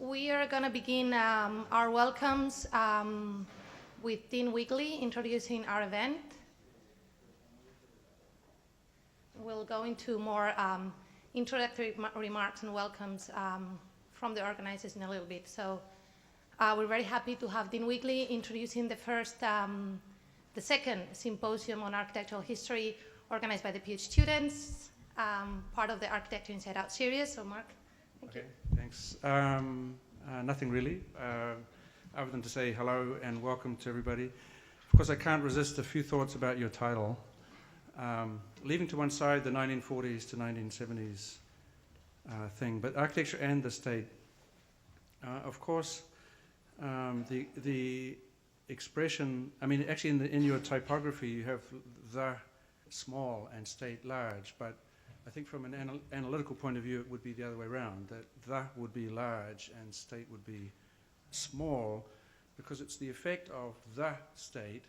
We are going to begin our welcomes with Dean Weekly introducing our event. We'll go into more introductory remarks and welcomes from the organizers in a little bit. So we're very happy to have Dean Weekly introducing the second symposium on architectural history organized by the PhD students, part of the Architecture Inside Out series. So Mark, thank you. Thanks. Nothing really, other than to say hello and welcome to everybody. Of course, I can't resist a few thoughts about your title. Leaving to one side the 1940s to 1970s thing, but architecture and the state. Of course, the expression, I mean, actually in your typography you have the small and state large, but I think from an analytical point of view it would be the other way around, that the would be large and state would be small, because it's the effect of the state,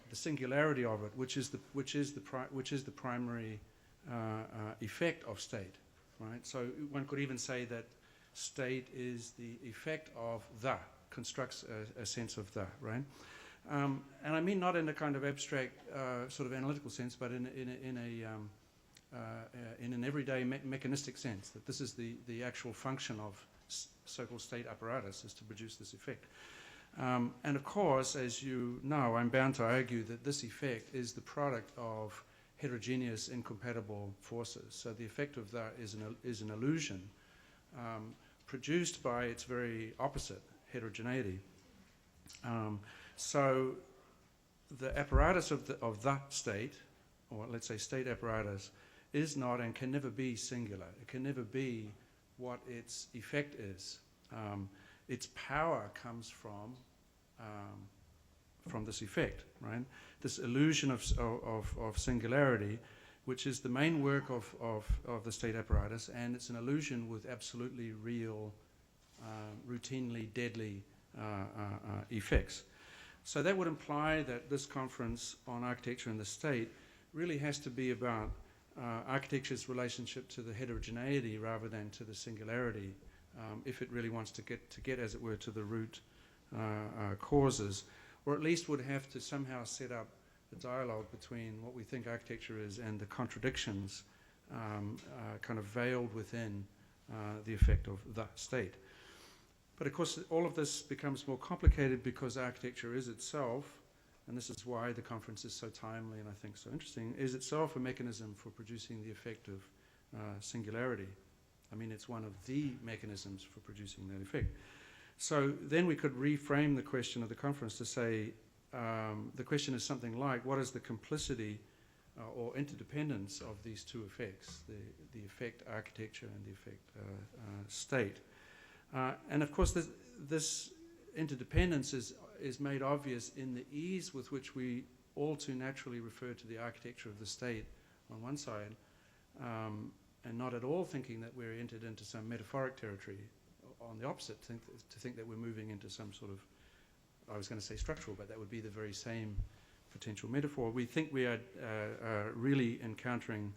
the singularity of it, which is the primary effect of state, right? So one could even say that state is the effect of the, constructs a sense of the, right? And I mean not in a kind of abstract sort of analytical sense, but in an everyday mechanistic sense, that this is the actual function of so-called state apparatus, is to produce this effect. And of course, as you know, I'm bound to argue that this effect is the product of heterogeneous, incompatible forces. So the effect of that is an illusion produced by its very opposite, heterogeneity. So the apparatus of the state, or let's say state apparatus, is not and can never be singular. It can never be what its effect is. Its power comes from this effect, right? This illusion of singularity, which is the main work of the state apparatus, and it's an illusion with absolutely real, routinely deadly effects. So that would imply that this conference on architecture and the state really has to be about architecture's relationship to the heterogeneity rather than to the singularity, if it really wants to get, as it were, to the root causes, or at least would have to somehow set up a dialogue between what we think architecture is and the contradictions kind of veiled within the effect of the state. But of course, all of this becomes more complicated because architecture is itself, and this is why the conference is so timely and I think so interesting, is itself a mechanism for producing the effect of singularity. I mean, it's one of the mechanisms for producing that effect. So then we could reframe the question of the conference to say, the question is something like, what is the complicity or interdependence of these two effects, the effect architecture and the effect state? And of course, this interdependence is made obvious in the ease with which we all too naturally refer to the architecture of the state on one side, and not at all thinking that we're entered into some metaphoric territory. On the opposite, to think that we're moving into some sort of, I was going to say structural, but that would be the very same potential metaphor. We think we are really encountering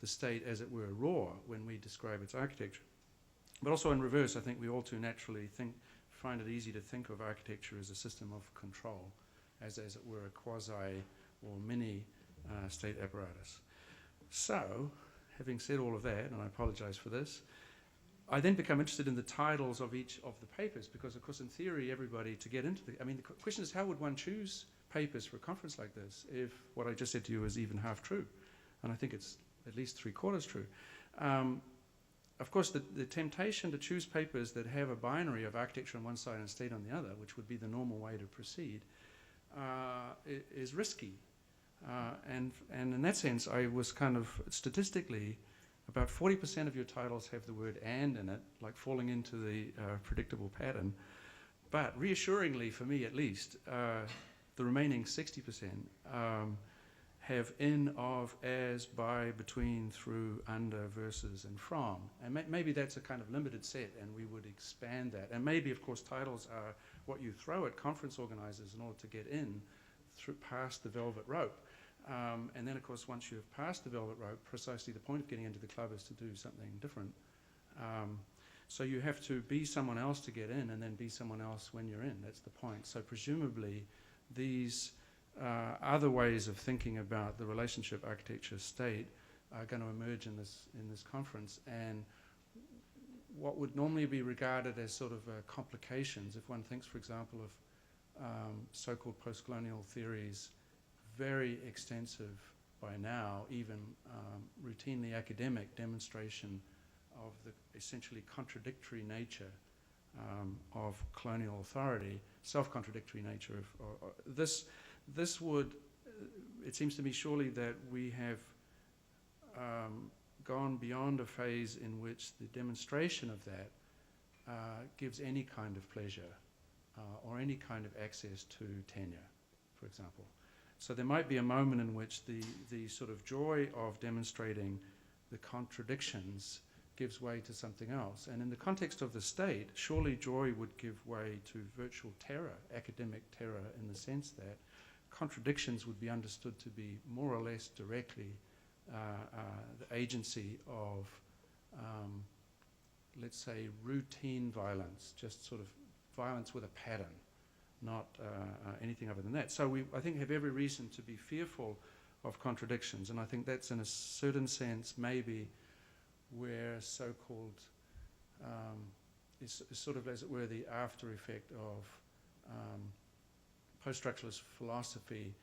the state as it were raw when we describe its architecture. But also in reverse, I think we all too naturally find it easy to think of architecture as a system of control, as it were a quasi or mini state apparatus. So, having said all of that, and I apologize for this, I then become interested in the titles of each of the papers, because of course in theory everybody to get into I mean the question is, how would one choose papers for a conference like this if what I just said to you is even half true? And I think it's at least 3/4 true. Of course, the temptation to choose papers that have a binary of architecture on one side and state on the other, which would be the normal way to proceed, is risky. And in that sense, I was kind of statistically, about 40% of your titles have the word "and" in it, like falling into the predictable pattern. But reassuringly, for me at least, the remaining 60% have in, of, as, by, between, through, under, versus, and from. And maybe that's a kind of limited set, and we would expand that. And maybe, of course, titles are what you throw at conference organizers in order to get in past the velvet rope. And then, of course, once you've passed the velvet rope, precisely the point of getting into the club is to do something different. So you have to be someone else to get in and then be someone else when you're in. That's the point. So presumably these other ways of thinking about the relationship architecture-state are going to emerge in this conference. And what would normally be regarded as sort of complications, if one thinks, for example, of so-called post-colonial theories, very extensive by now, even routinely academic demonstration of the essentially contradictory nature of colonial authority, self-contradictory nature of this would, it seems to me surely that we have gone beyond a phase in which the demonstration of that gives any kind of pleasure or any kind of access to tenure, for example. So there might be a moment in which the sort of joy of demonstrating the contradictions gives way to something else. And in the context of the state, surely joy would give way to virtual terror, academic terror, in the sense that contradictions would be understood to be more or less directly the agency of, let's say, routine violence, just sort of violence with a pattern, not anything other than that. So we, I think, have every reason to be fearful of contradictions, and I think that's in a certain sense maybe where so-called is sort of, as it were, the after effect of post-structuralist philosophy.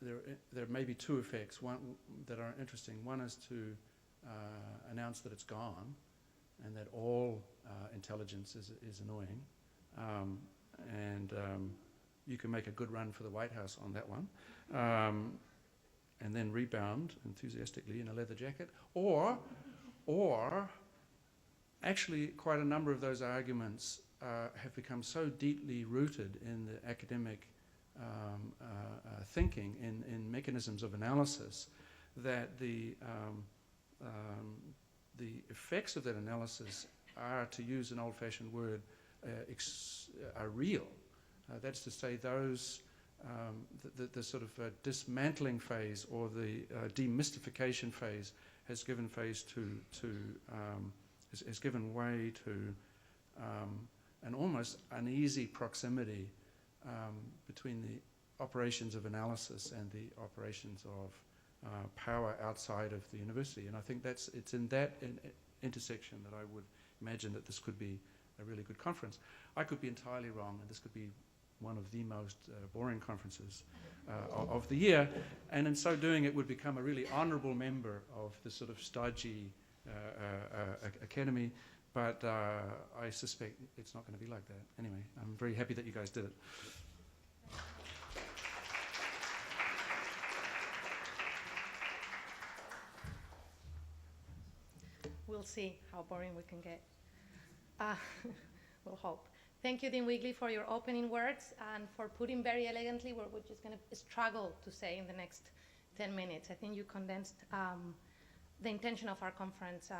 There may be two effects, one that are interesting. One is to announce that it's gone and that all intelligence is annoying. You can make a good run for the White House on that one, and then rebound enthusiastically in a leather jacket. Or actually quite a number of those arguments have become so deeply rooted in the academic thinking, in mechanisms of analysis, that the effects of that analysis are, to use an old-fashioned word, are real. That's to say, those the sort of dismantling phase or the demystification phase has given phase has given way to an almost uneasy proximity between the operations of analysis and the operations of power outside of the university. And I think it's in that intersection that I would imagine that this could be a really good conference. I could be entirely wrong, and this could be one of the most boring conferences of the year, and in so doing it would become a really honourable member of the sort of stodgy academy, but I suspect it's not going to be like that. Anyway, I'm very happy that you guys did it. We'll see how boring we can get. We'll hope. Thank you, Dean Wigley, for your opening words and for putting very elegantly what we're just going to struggle to say in the next 10 minutes. I think you condensed the intention of our conference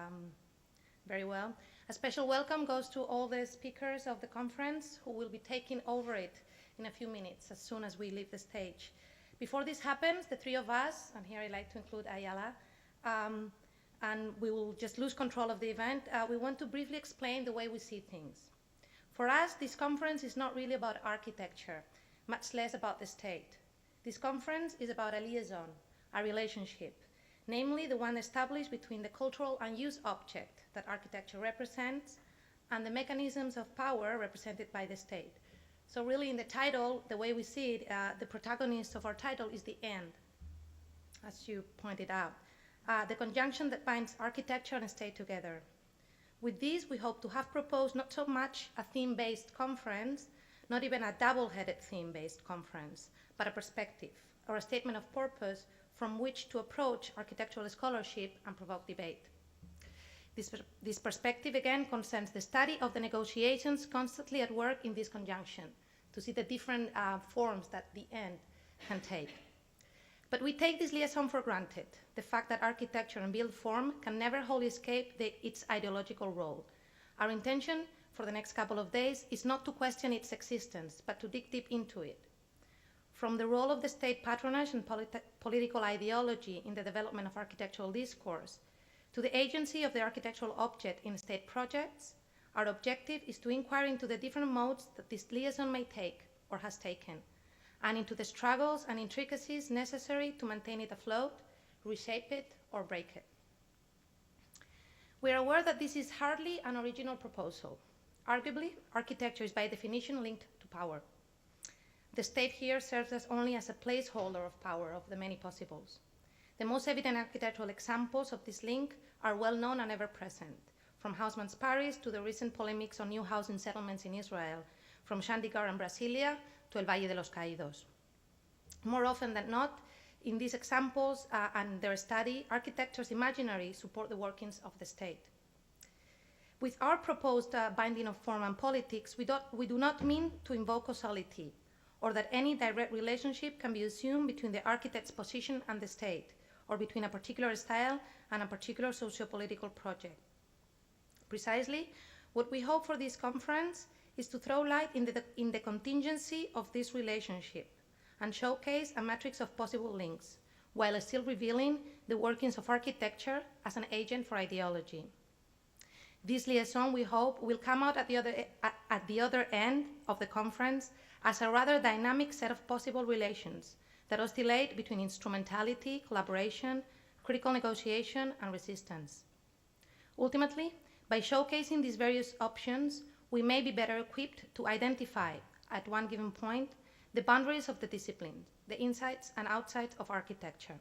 very well. A special welcome goes to all the speakers of the conference who will be taking over it in a few minutes as soon as we leave the stage. Before this happens, the three of us, and here I'd like to include Ayala, and we will just lose control of the event, we want to briefly explain the way we see things. For us, this conference is not really about architecture, much less about the state. This conference is about a liaison, a relationship, namely the one established between the cultural and use object that architecture represents and the mechanisms of power represented by the state. So really in the title, the way we see it, the protagonist of our title is the end, as you pointed out. The conjunction that binds architecture and state together. With this, we hope to have proposed not so much a theme-based conference, not even a double-headed theme-based conference, but a perspective or a statement of purpose from which to approach architectural scholarship and provoke debate. This perspective, again, concerns the study of the negotiations constantly at work in this conjunction, to see the different forms that the end can take. But we take this liaison for granted, the fact that architecture and built form can never wholly escape its ideological role. Our intention for the next couple of days is not to question its existence, but to dig deep into it. From the role of the state patronage and political ideology in the development of architectural discourse, to the agency of the architectural object in state projects, our objective is to inquire into the different modes that this liaison may take or has taken, and into the struggles and intricacies necessary to maintain it afloat, reshape it, or break it. We are aware that this is hardly an original proposal. Arguably, architecture is by definition linked to power. The state here serves us only as a placeholder of power of the many possibles. The most evident architectural examples of this link are well known and ever present, from Haussmann's Paris to the recent polemics on new housing settlements in Israel, from Chandigarh and Brasilia to El Valle de los Caídos. More often than not, in these examples and their study, architecture's imaginary support the workings of the state. With our proposed binding of form and politics, we do not mean to invoke causality, or that any direct relationship can be assumed between the architect's position and the state, or between a particular style and a particular socio-political project. Precisely, what we hope for this conference is to throw light in the contingency of this relationship and showcase a matrix of possible links, while still revealing the workings of architecture as an agent for ideology. This liaison, we hope, will come out at the other end of the conference as a rather dynamic set of possible relations that oscillate between instrumentality, collaboration, critical negotiation, and resistance. Ultimately, by showcasing these various options, we may be better equipped to identify, at one given point, the boundaries of the discipline, the insides and outsides of architecture.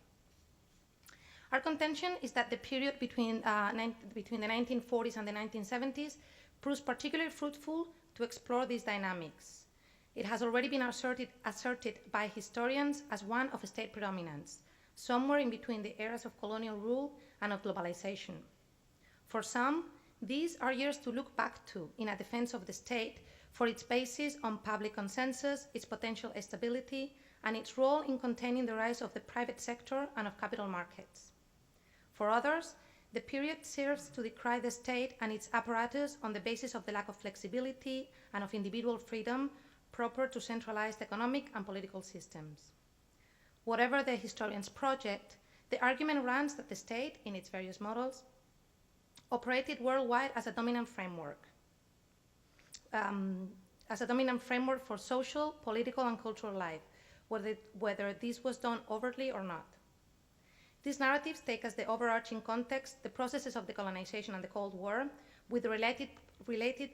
Our contention is that the period between the 1940s and the 1970s proves particularly fruitful to explore these dynamics. It has already been asserted by historians as one of state predominance, somewhere in between the eras of colonial rule and of globalization. For some, these are years to look back to in a defense of the state for its basis on public consensus, its potential stability, and its role in containing the rise of the private sector and of capital markets. For others, the period serves to decry the state and its apparatus on the basis of the lack of flexibility and of individual freedom proper to centralized economic and political systems. Whatever the historian's project, the argument runs that the state, in its various models, operated worldwide as a dominant framework for social, political, and cultural life, whether this was done overtly or not. These narratives take as the overarching context the processes of decolonization and the Cold War, with the related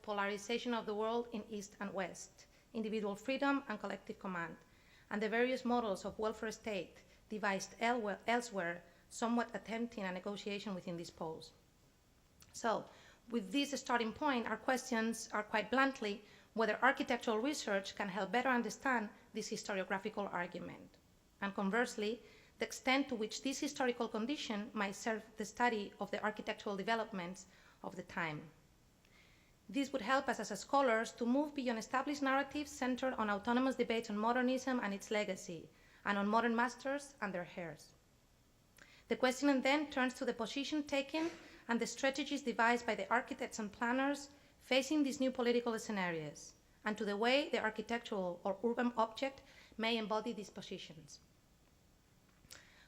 polarization of the world in East and West, individual freedom and collective command, and the various models of welfare state devised elsewhere, somewhat attempting a negotiation within these poles. So, with this starting point, our questions are quite bluntly whether architectural research can help better understand this historiographical argument, and conversely, the extent to which this historical condition might serve the study of the architectural developments of the time. This would help us as scholars to move beyond established narratives centered on autonomous debates on modernism and its legacy, and on modern masters and their heirs. The question then turns to the position taken and the strategies devised by the architects and planners facing these new political scenarios, and to the way the architectural or urban object may embody these positions.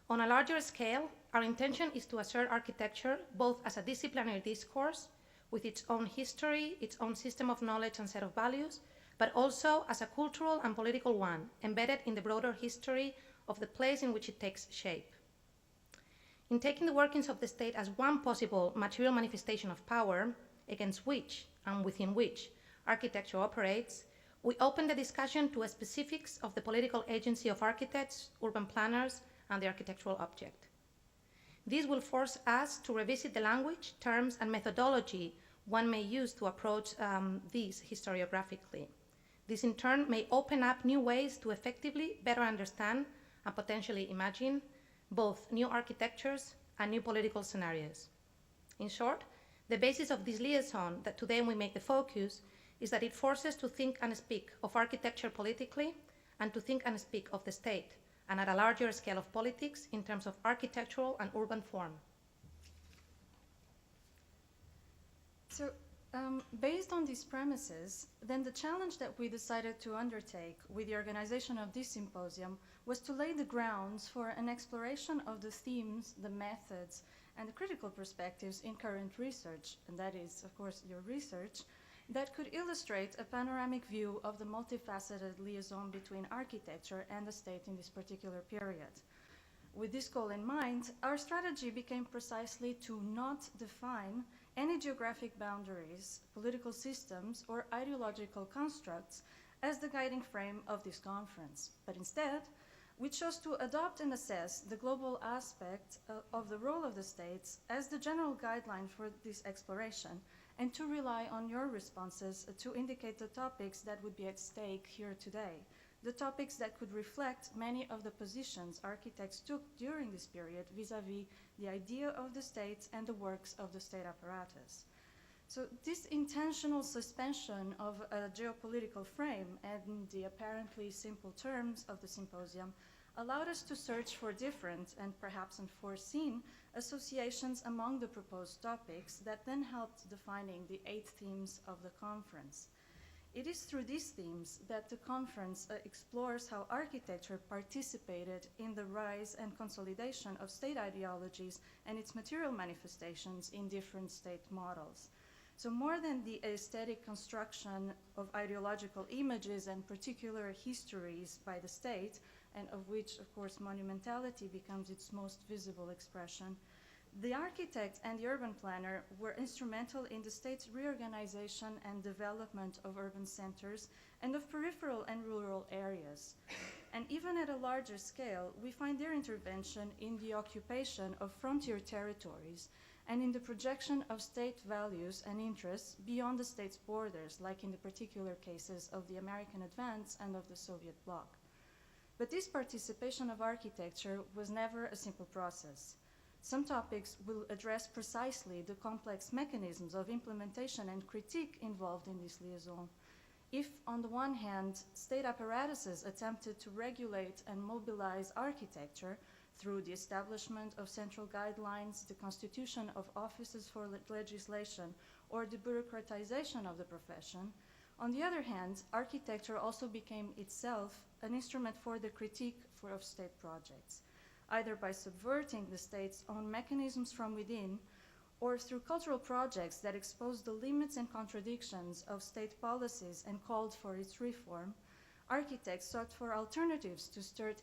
On a larger scale, our intention is to assert architecture both as a disciplinary discourse with its own history, its own system of knowledge and set of values, but also as a cultural and political one embedded in the broader history of the place in which it takes shape. In taking the workings of the state as one possible material manifestation of power, against which and within which architecture operates, we open the discussion to specifics of the political agency of architects, urban planners, and the architectural object. This will force us to revisit the language, terms, and methodology one may use to approach these historiographically. This in turn may open up new ways to effectively better understand and potentially imagine both new architectures and new political scenarios. In short, the basis of this liaison that today we make the focus is that it forces to think and speak of architecture politically and to think and speak of the state, and at a larger scale of politics in terms of architectural and urban form. So, based on these premises, then the challenge that we decided to undertake with the organization of this symposium was to lay the grounds for an exploration of the themes, the methods, and the critical perspectives in current research, and that is, of course, your research, that could illustrate a panoramic view of the multifaceted liaison between architecture and the state in this particular period. With this goal in mind, our strategy became precisely to not define any geographic boundaries, political systems, or ideological constructs as the guiding frame of this conference, but instead, we chose to adopt and assess the global aspect of the role of the states as the general guideline for this exploration, and to rely on your responses to indicate the topics that would be at stake here today, the topics that could reflect many of the positions architects took during this period vis-à-vis the idea of the state and the works of the state apparatus. So this intentional suspension of a geopolitical frame and the apparently simple terms of the symposium allowed us to search for different and perhaps unforeseen associations among the proposed topics that then helped defining the 8 themes of the conference. It is through these themes that the conference explores how architecture participated in the rise and consolidation of state ideologies and its material manifestations in different state models. So more than the aesthetic construction of ideological images and particular histories by the state, and of which, of course, monumentality becomes its most visible expression, the architect and the urban planner were instrumental in the state's reorganization and development of urban centers and of peripheral and rural areas. And even at a larger scale, we find their intervention in the occupation of frontier territories and in the projection of state values and interests beyond the state's borders, like in the particular cases of the American advance and of the Soviet bloc. But this participation of architecture was never a simple process. Some topics will address precisely the complex mechanisms of implementation and critique involved in this liaison. If, on the one hand, state apparatuses attempted to regulate and mobilize architecture through the establishment of central guidelines, the constitution of offices for legislation, or the bureaucratization of the profession, on the other hand, architecture also became itself an instrument for the critique of state projects, either by subverting the state's own mechanisms from within, or through cultural projects that exposed the limits and contradictions of state policies and called for its reform. Architects sought for alternatives to state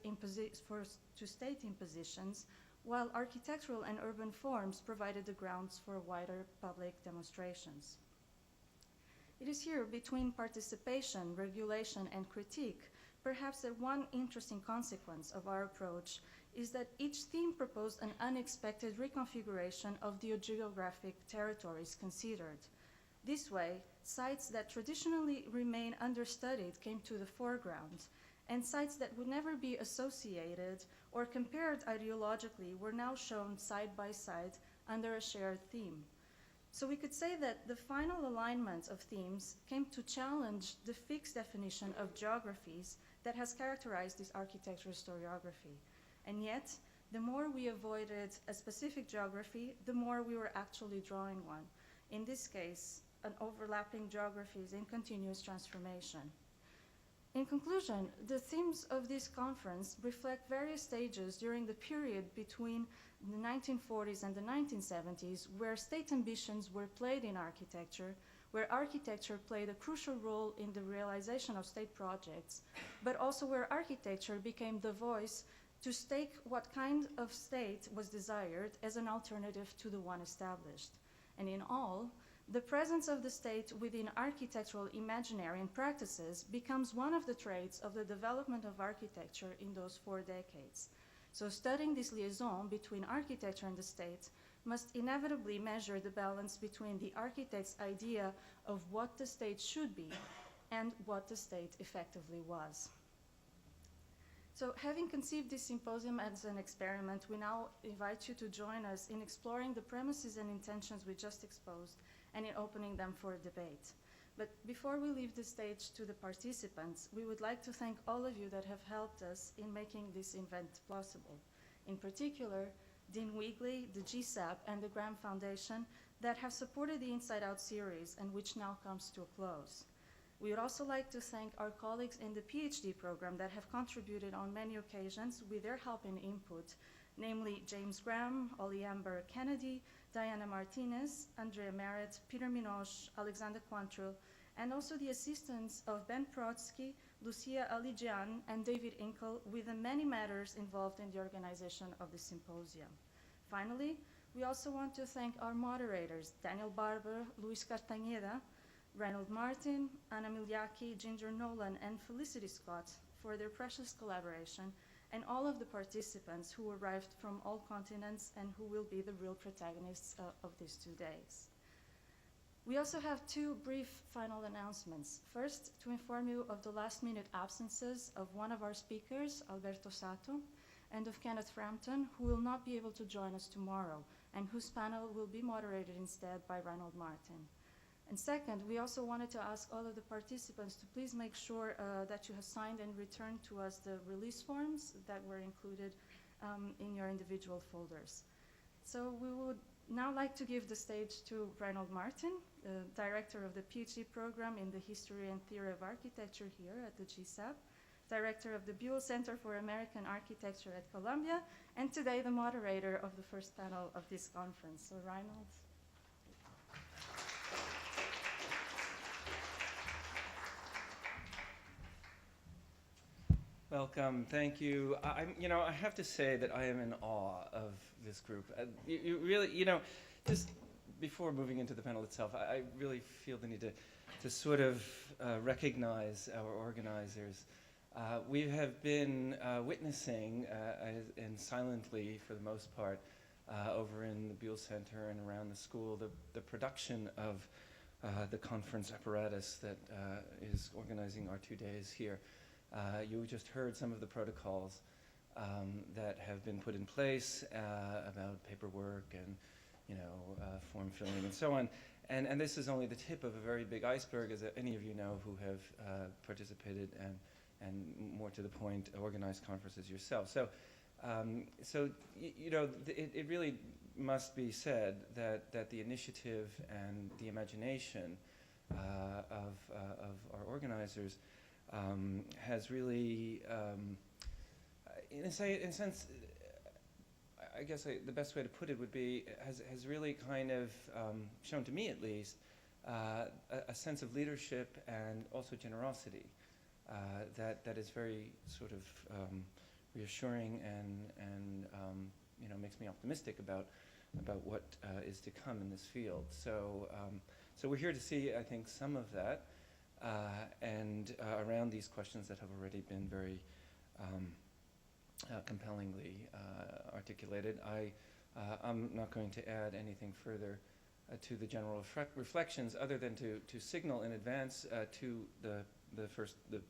impositions, while architectural and urban forms provided the grounds for wider public demonstrations. It is here, between participation, regulation, and critique, perhaps that one interesting consequence of our approach is that each theme proposed an unexpected reconfiguration of the geographic territories considered. This way, sites that traditionally remain understudied came to the foreground, and sites that would never be associated or compared ideologically were now shown side by side under a shared theme. So we could say that the final alignment of themes came to challenge the fixed definition of geographies that has characterized this architectural historiography. And yet, the more we avoided a specific geography, the more we were actually drawing one. In this case, an overlapping geographies in continuous transformation. In conclusion, the themes of this conference reflect various stages during the period between the 1940s and the 1970s, where state ambitions were played in architecture, where architecture played a crucial role in the realization of state projects, but also where architecture became the voice to stake what kind of state was desired as an alternative to the one established. And in all, the presence of the state within architectural imaginary and practices becomes one of the traits of the development of architecture in those 4 decades. So studying this liaison between architecture and the state must inevitably measure the balance between the architect's idea of what the state should be and what the state effectively was. So having conceived this symposium as an experiment, we now invite you to join us in exploring the premises and intentions we just exposed and in opening them for debate. But before we leave the stage to the participants, we would like to thank all of you that have helped us in making this event possible. In particular, Dean Weegley, the GSAPP, and the Graham Foundation that have supported the Inside Out series and which now comes to a close. We would also like to thank our colleagues in the PhD program that have contributed on many occasions with their help and input namely James Graham, Ollie Amber Kennedy, Diana Martinez, Andrea Merritt, Peter Minoche, Alexander Quantrill, and also the assistance of Ben Protsky, Lucia Alijian, and David Inkel, with the many matters involved in the organization of the symposium. Finally, we also want to thank our moderators, Daniel Barber, Luis Cartañeda, Reynold Martin, Anna Miliaki, Ginger Nolan, and Felicity Scott for their precious collaboration, and all of the participants who arrived from all continents and who will be the real protagonists of these 2 days. We also have 2 brief final announcements. First, to inform you of the last-minute absences of one of our speakers, Alberto Sato, and of Kenneth Frampton, who will not be able to join us tomorrow, and whose panel will be moderated instead by Reynold Martin. And second, we also wanted to ask all of the participants to please make sure that you have signed and returned to us the release forms that were included in your individual folders. So we would now like to give the stage to Reynold Martin, Director of the PhD program in the History and Theory of Architecture here at the GSAPP, Director of the Buell Center for American Architecture at Columbia, and today the moderator of the first panel of this conference. So Reynold. Welcome, thank you. I have to say that I am in awe of this group. You really, just before moving into the panel itself, I really feel the need to sort of recognize our organizers. We have been witnessing, and silently for the most part, over in the Buell Center and around the school, the production of the conference apparatus that is organizing our 2 days here. You just heard some of the protocols that have been put in place about paperwork and form filling and so on. And this is only the tip of a very big iceberg, as any of you know who have participated and more to the point, organized conferences yourself. So, it really must be said that the initiative and the imagination of our organizers has really, in a sense, I guess the best way to put it would be, has really kind of shown to me at least a sense of leadership and also generosity that is very sort of reassuring and makes me optimistic about what is to come in this field. So we're here to see, I think, some of that. And around these questions that have already been very compellingly articulated. I'm not going to add anything further to the general reflections other than to signal in advance to the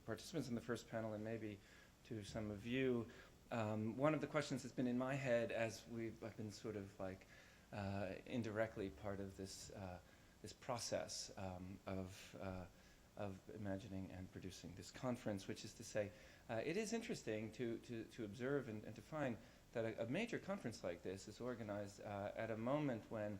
participants in the first panel and maybe to some of you. One of the questions that's been in my head as I've been sort of like indirectly part of this process of imagining and producing this conference, which is to say, it is interesting to observe and to find that a major conference like this is organized at a moment when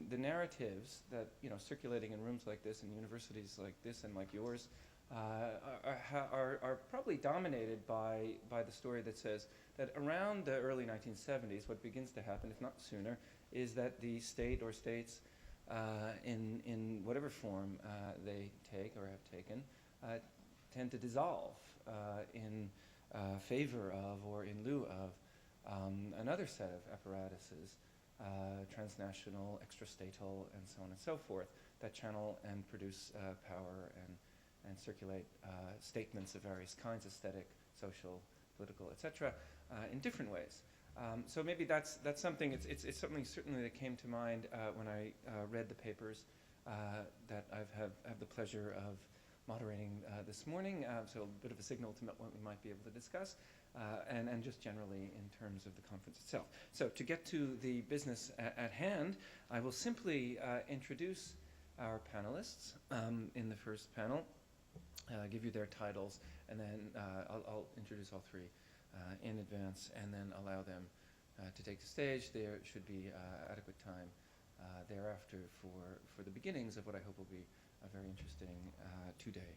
the narratives that circulating in rooms like this and universities like this and like yours are probably dominated by the story that says that around the early 1970s, what begins to happen, if not sooner, is that the state or states in whatever form they take or have taken, tend to dissolve in favor of or in lieu of another set of apparatuses, transnational, extrastatal, and so on and so forth, that channel and produce power and circulate statements of various kinds, aesthetic, social, political, etc., in different ways. So maybe that's something. It's something certainly that came to mind when I read the papers that I have the pleasure of moderating this morning. So a bit of a signal to what we might be able to discuss, and just generally in terms of the conference itself. So to get to the business at hand, I will simply introduce our panelists in the first panel, give you their titles, and then I'll introduce all three in advance, and then allow them to take the stage. There should be adequate time thereafter for the beginnings of what I hope will be a very interesting two-day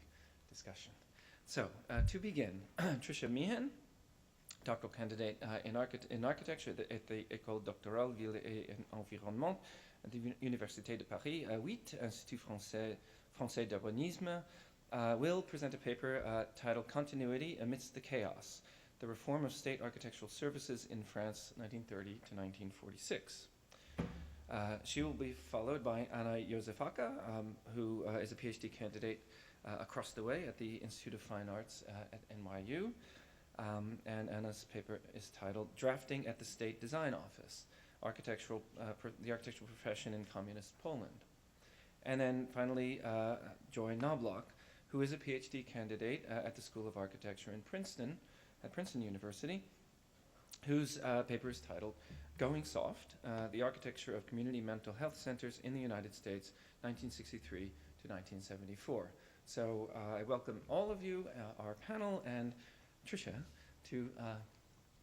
discussion. So to begin, Tricia Meehan doctoral candidate in architecture at the École doctorale Ville et Environnement at the Université de Paris 8, Institut Français d'Urbanisme, will present a paper titled Continuity Amidst the Chaos, the Reform of State Architectural Services in France, 1930 to 1946. She will be followed by Anna Józefaka, who is a PhD candidate across the way at the Institute of Fine Arts at NYU. And Anna's paper is titled Drafting at the State Design Office, the architectural profession in Communist Poland. And then finally, Joy Knobloch, who is a PhD candidate at the School of Architecture in Princeton, at Princeton University, whose paper is titled Going Soft, the Architecture of Community Mental Health Centers in the United States, 1963 to 1974. So I welcome all of you, our panel, and Tricia, to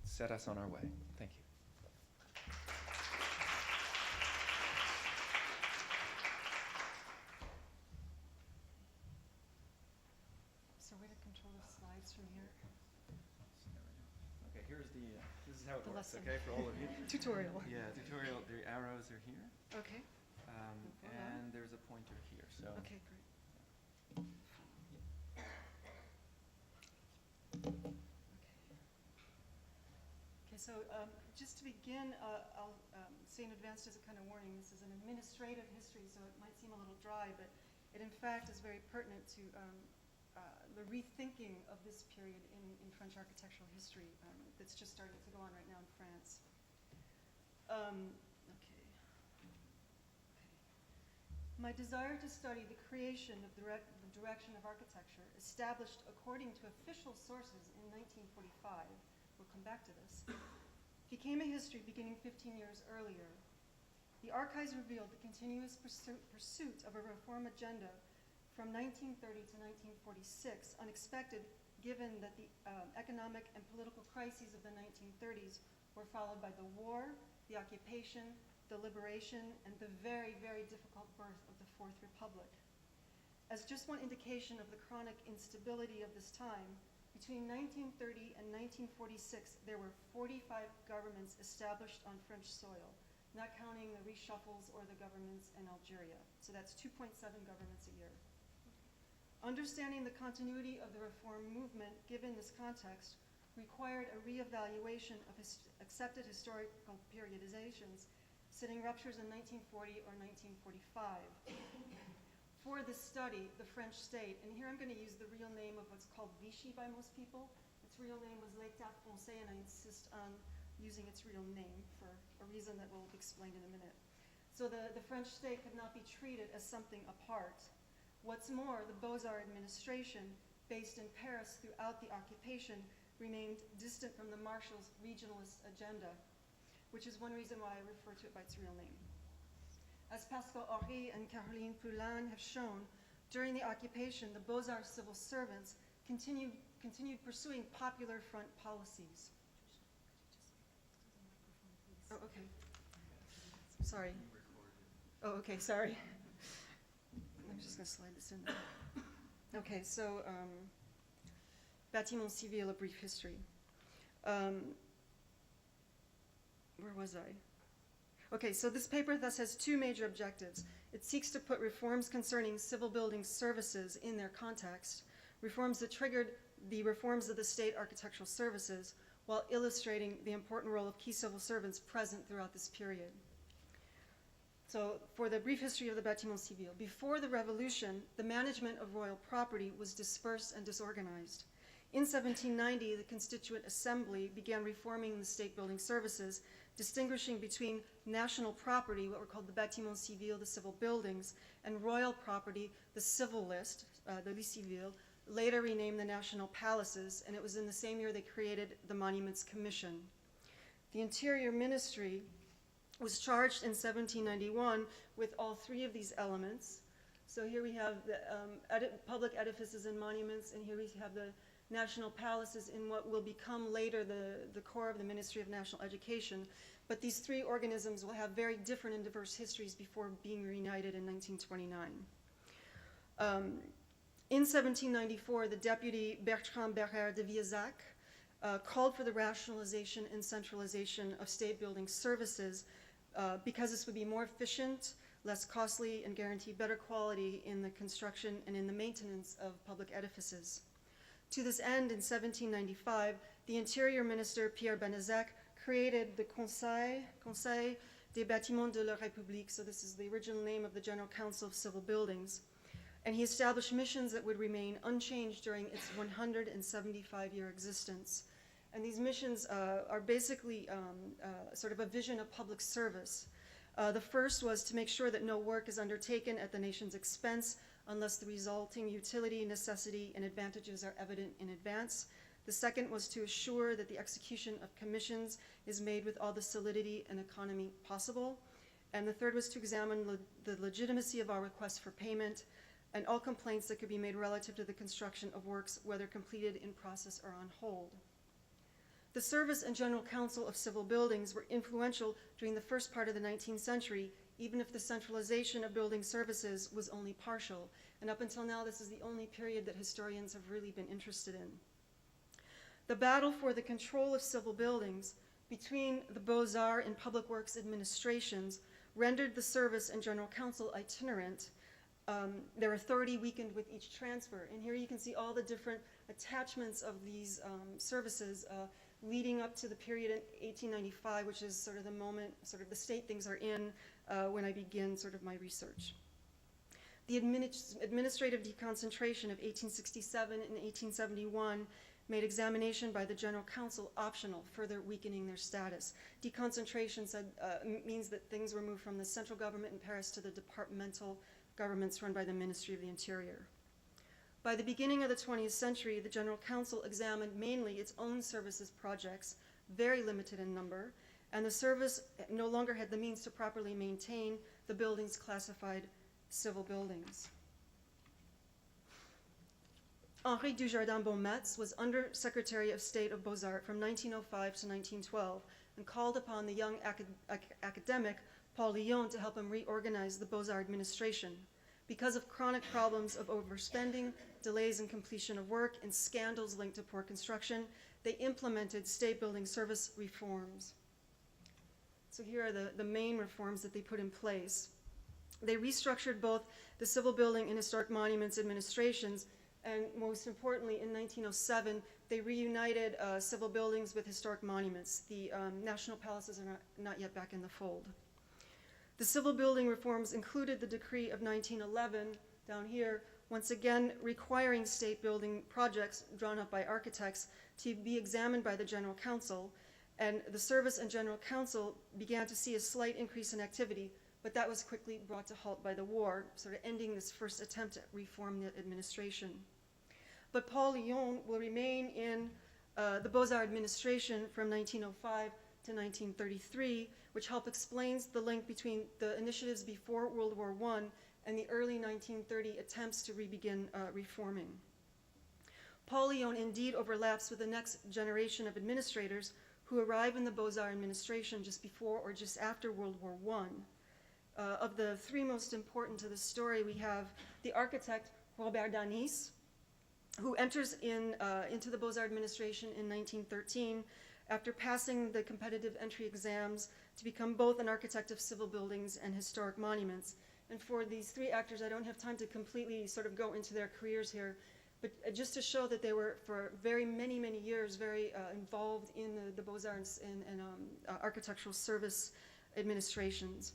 set us on our way. Thank you. So way to control the slides from here. Okay, here's this is how it The works, lesson. okay, for all of you. Tutorial. Yeah, tutorial, the arrows are here, Okay. and there's a pointer here, so. Okay, great. Okay, so just to begin, I'll say in advance as a kind of warning, this is an administrative history, so it might seem a little dry, but it in fact is very pertinent to the rethinking of this period in French architectural history that's just starting to go on right now in France. Okay. My desire to study the creation of the direction of architecture, established according to official sources in 1945, we'll come back to this, became a history beginning 15 years earlier. The archives revealed the continuous pursuit of a reform agenda from 1930 to 1946, unexpected given that the economic and political crises of the 1930s were followed by the war, the occupation, the liberation, and the very, very difficult birth of the Fourth Republic. As just one indication of the chronic instability of this time, between 1930 and 1946, there were 45 governments established on French soil, not counting the reshuffles or the governments in Algeria. So that's 2.7 governments a year. Understanding the continuity of the reform movement, given this context, required a reevaluation of accepted historical periodizations, citing ruptures in 1940 or 1945. For this study, the French state, and here I'm going to use the real name of what's called Vichy by most people. Its real name was l'État français, and I insist on using its real name for a reason that will be explained in a minute. So the French state could not be treated as something apart. What's more, the Beaux-Arts administration, based in Paris throughout the occupation, remained distant from the Marshals' regionalist agenda, which is one reason why I refer to it by its real name. As Pascal Horry and Caroline Poulain have shown, during the occupation, the Beaux-Arts civil servants continued pursuing popular front policies. Oh, okay. Sorry. Oh, okay, sorry. I'm just going to slide this in there. Okay, so Bâtiment Civil, a brief history. Where was I? Okay, so this paper thus has two major objectives. It seeks to put reforms concerning civil building services in their context, reforms that triggered the reforms of the state architectural services, while illustrating the important role of key civil servants present throughout this period. So for the brief history of the Bâtiment Civil, before the revolution, the management of royal property was dispersed and disorganized. In 1790, the Constituent Assembly began reforming the state building services, distinguishing between national property, what were called the Bâtiment Civil, the civil buildings, and royal property, the civil list, the Liste Civile, later renamed the National Palaces, and it was in the same year they created the Monuments Commission. The Interior Ministry was charged in 1791 with all three of these elements. So here we have the public edifices and monuments, and here we have the national palaces in what will become later the core of the Ministry of National Education. But these three organisms will have very different and diverse histories before being reunited in 1929. In 1794, the deputy Bertrand Barrère de Viezac called for the rationalization and centralization of state building services because this would be more efficient, less costly, and guarantee better quality in the construction and in the maintenance of public edifices. To this end, in 1795, the Interior Minister Pierre Benazek created the Conseil des Bâtiments de la République, so this is the original name of the General Council of Civil Buildings, and he established missions that would remain unchanged during its 175-year existence. And these missions are basically sort of a vision of public service. The first was to make sure that no work is undertaken at the nation's expense unless the resulting utility, necessity, and advantages are evident in advance. The second was to assure that the execution of commissions is made with all the solidity and economy possible. And the third was to examine the legitimacy of our requests for payment and all complaints that could be made relative to the construction of works, whether completed, in process, or on hold. The Service and General Council of Civil Buildings were influential during the first part of the 19th century, even if the centralization of building services was only partial. And up until now, this is the only period that historians have really been interested in. The battle for the control of civil buildings between the Beaux-Arts and Public Works administrations rendered the Service and General Council itinerant, their authority weakened with each transfer. And here you can see all the different attachments of these services leading up to the period in 1895, which is sort of the moment, sort of the state things are in when I begin sort of my research. The administrative deconcentration of 1867 and 1871 made examination by the General Council optional, further weakening their status. Deconcentration means that things were moved from the central government in Paris to the departmental governments run by the Ministry of the Interior. By the beginning of the 20th century, the General Council examined mainly its own services projects, very limited in number, and the service no longer had the means to properly maintain the buildings classified civil buildings. Henri Dujardin-Beaumetz was Under Secretary of State of Beaux-Arts from 1905 to 1912 and called upon the young academic Paul Lyon to help him reorganize the Beaux-Arts administration. Because of chronic problems of overspending, delays in completion of work, and scandals linked to poor construction, they implemented state building service reforms. So here are the main reforms that they put in place. They restructured both the Civil Building and Historic Monuments administrations, and most importantly, in 1907, they reunited civil buildings with historic monuments. The national palaces are not yet back in the fold. The civil building reforms included the decree of 1911, down here, once again requiring state building projects drawn up by architects to be examined by the General Council, and the Service and General Council began to see a slight increase in activity, but that was quickly brought to halt by the war, sort of ending this first attempt to reform the administration. But Paul Lyon will remain in the Beaux-Arts administration from 1905 to 1933, which help explains the link between the initiatives before World War I and the early 1930 attempts to re-begin reforming. Paul Lyon indeed overlaps with the next generation of administrators who arrive in the Beaux-Arts administration just before or just after World War I. Of the three most important to the story, we have the architect Robert Danis, who enters into the Beaux-Arts administration in 1913 after passing the competitive entry exams to become both an architect of civil buildings and historic monuments. And for these three actors, I don't have time to completely sort of go into their careers here, but just to show that they were for very many, many years very involved in the Beaux-Arts and architectural service administrations.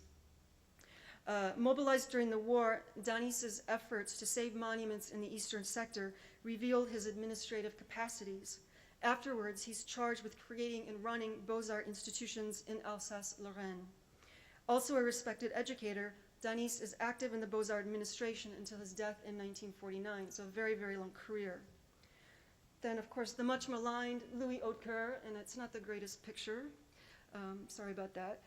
Mobilized during the war, Danis's efforts to save monuments in the eastern sector revealed his administrative capacities. Afterwards, he's charged with creating and running Beaux-Arts institutions in Alsace-Lorraine. Also a respected educator, Danis is active in the Beaux-Arts administration until his death in 1949, so a very, very long career. Then, of course, the much maligned Louis Hautecoeur, and it's not the greatest picture, sorry about that.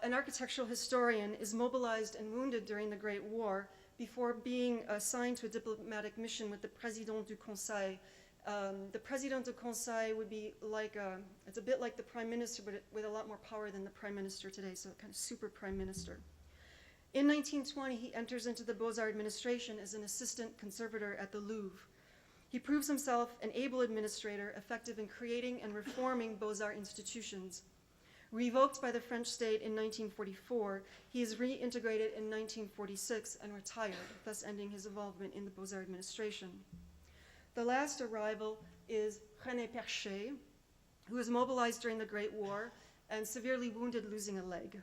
An architectural historian is mobilized and wounded during the Great War before being assigned to a diplomatic mission with the Président du Conseil. The Président du Conseil would be like, it's a bit like the Prime Minister, but with a lot more power than the Prime Minister today, so kind of super Prime Minister. In 1920, he enters into the Beaux-Arts administration as an assistant conservator at the Louvre. He proves himself an able administrator, effective in creating and reforming Beaux-Arts institutions. Revoked by the French state in 1944, he is reintegrated in 1946 and retired, thus ending his involvement in the Beaux-Arts administration. The last arrival is René Perchet, who was mobilized during the Great War and severely wounded, losing a leg.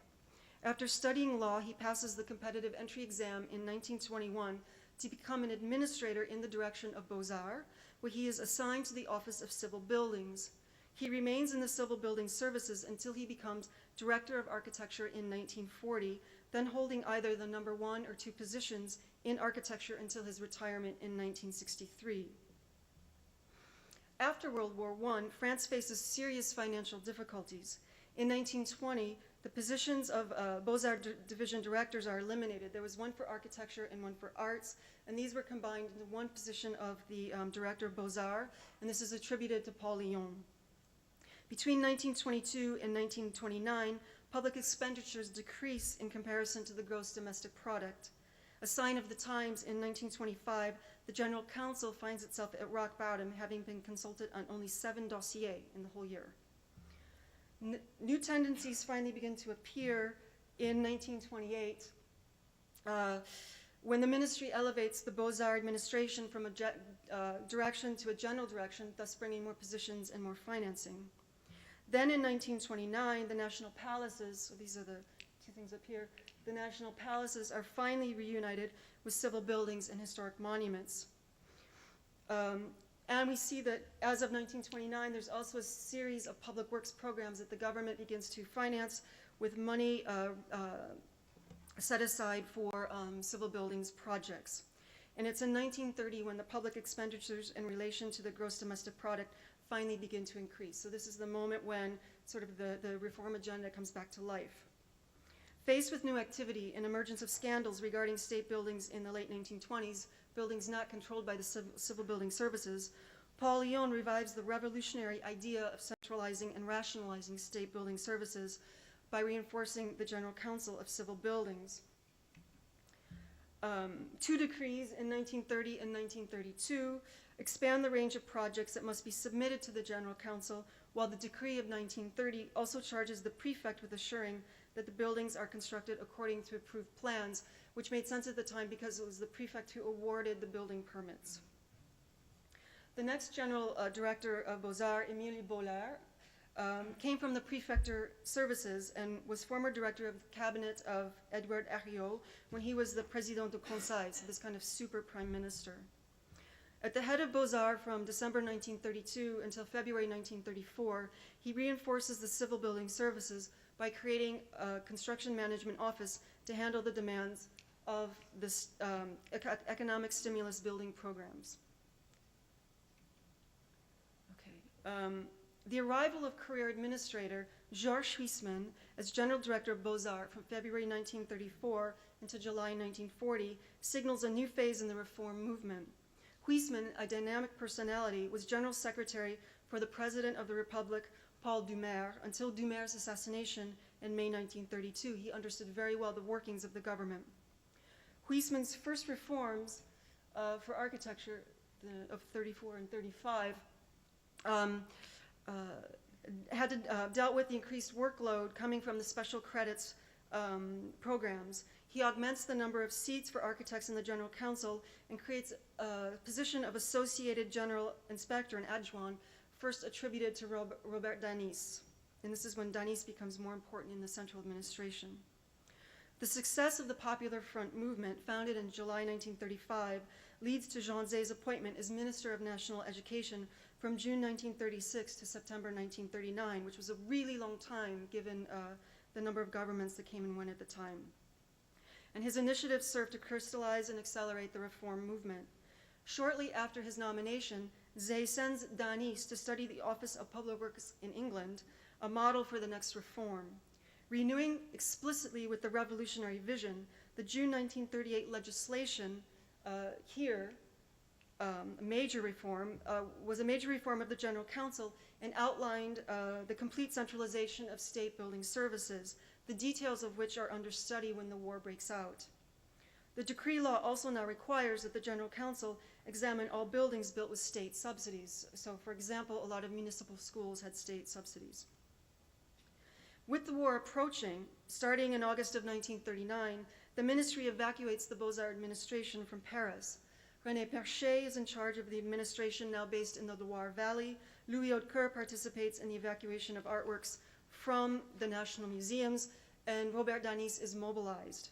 After studying law, he passes the competitive entry exam in 1921 to become an administrator in the direction of Beaux-Arts, where he is assigned to the Office of Civil Buildings. He remains in the Civil Building Services until he becomes Director of Architecture in 1940, then holding either the number 1 or 2 positions in architecture until his retirement in 1963. After World War I, France faces serious financial difficulties. In 1920, the positions of Beaux-Arts division directors are eliminated. There was one for architecture and one for arts, and these were combined into one position of the director of Beaux-Arts, and this is attributed to Paul Lyon. Between 1922 and 1929, public expenditures decrease in comparison to the gross domestic product. A sign of the times, in 1925, the General Council finds itself at rock bottom, having been consulted on only 7 dossiers in the whole year. New tendencies finally begin to appear in 1928, when the ministry elevates the Beaux-Arts administration from a direction to a general direction, thus bringing more positions and more financing. Then in 1929, the national palaces, so these are the 2 things up here, the national palaces are finally reunited with civil buildings and historic monuments. And we see that as of 1929, there's also a series of public works programs that the government begins to finance with money set aside for civil buildings projects. And it's in 1930 when the public expenditures in relation to the gross domestic product finally begin to increase. So this is the moment when sort of the reform agenda comes back to life. Faced with new activity and emergence of scandals regarding state buildings in the late 1920s, buildings not controlled by the Civil Building Services, Paul Lyon revives the revolutionary idea of centralizing and rationalizing state building services by reinforcing the General Council of Civil Buildings. 2 decrees in 1930 and 1932 expand the range of projects that must be submitted to the General Council, while the decree of 1930 also charges the prefect with assuring that the buildings are constructed according to approved plans, which made sense at the time because it was the prefect who awarded the building permits. The next general director of Beaux-Arts, Émile Bollard, came from the prefecture services and was former director of the cabinet of Edouard Herriot when he was the président du conseil, so this kind of super prime minister. At the head of Beaux-Arts from December 1932 until February 1934, he reinforces the civil building services by creating a construction management office to handle the demands of the economic stimulus building programs. Okay. The arrival of career administrator Georges Huysmans as general director of Beaux-Arts from February 1934 until July 1940 signals a new phase in the reform movement. Huysmans, a dynamic personality, was general secretary for the President of the Republic, Paul Doumer, until Doumer's assassination in May 1932. He understood very well the workings of the government. Huysmans' first reforms for architecture of 34 and 35 had dealt with the increased workload coming from the special credits programs. He augments the number of seats for architects in the General Council and creates a position of Associated General Inspector and Adjoint, first attributed to Robert Danis. And this is when Danis becomes more important in the central administration. The success of the Popular Front movement, founded in July 1935, leads to Jean Zay's appointment as Minister of National Education from June 1936 to September 1939, which was a really long time given the number of governments that came and went at the time. And his initiatives served to crystallize and accelerate the reform movement. Shortly after his nomination, Zay sends Danis to study the Office of Public Works in England, a model for the next reform. Renewing explicitly with the revolutionary vision, the June 1938 legislation here, a major reform, was a major reform of the General Council and outlined the complete centralization of state building services, the details of which are under study when the war breaks out. The decree law also now requires that the General Council examine all buildings built with state subsidies. So, for example, a lot of municipal schools had state subsidies. With the war approaching, starting in August of 1939, the ministry evacuates the Beaux-Arts administration from Paris. René Perchet is in charge of the administration, now based in the Loire Valley. Louis Hautecoeur participates in the evacuation of artworks from the national museums, and Robert Danis is mobilized.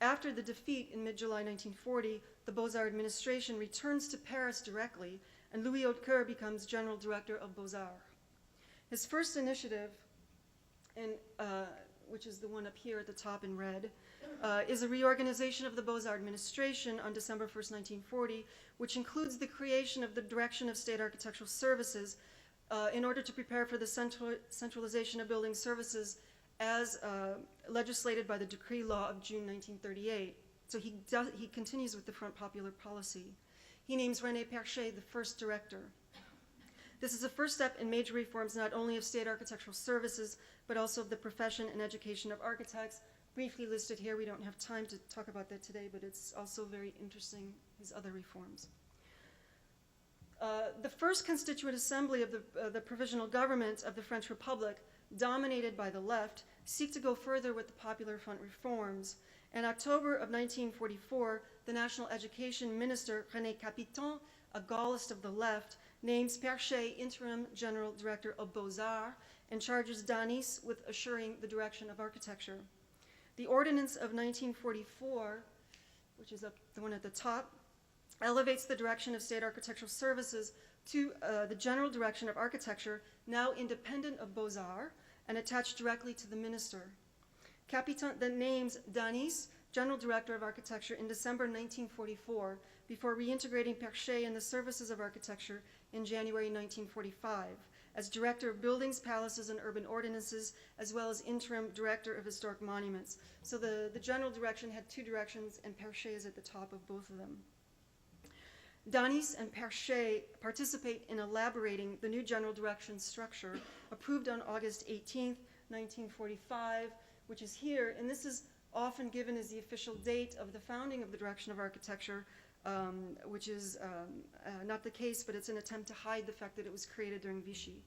After the defeat in mid-July 1940, the Beaux-Arts administration returns to Paris directly, and Louis Hautecoeur becomes general director of Beaux-Arts. His first initiative, which is the one up here at the top in red, is a reorganization of the Beaux-Arts administration on December 1st, 1940, which includes the creation of the Direction of State Architectural Services in order to prepare for the centralization of building services as legislated by the Decree Law of June 1938. So he continues with the Front Popular policy. He names René Perchet the first director. This is a first step in major reforms not only of state architectural services, but also of the profession and education of architects. Briefly listed here, we don't have time to talk about that today, but it's also very interesting, his other reforms. The first constituent assembly of the provisional government of the French Republic, dominated by the left, seek to go further with the Popular Front reforms. In October of 1944, the National Education Minister, René Capiton, a Gaullist of the left, names Perchet interim general director of Beaux-Arts and charges Danis with assuring the direction of architecture. The Ordinance of 1944, which is the one at the top, elevates the direction of state architectural services to the general direction of architecture, now independent of Beaux-Arts and attached directly to the minister. Capiton then names Danis general director of architecture in December 1944, before reintegrating Perchet in the services of architecture in January 1945 as director of buildings, palaces, and urban ordinances, as well as interim director of historic monuments. So the general direction had two directions, and Perchet is at the top of both of them. Danis and Perchet participate in elaborating the new general direction structure approved on August 18, 1945, which is here, and this is often given as the official date of the founding of the direction of architecture, which is not the case, but it's an attempt to hide the fact that it was created during Vichy.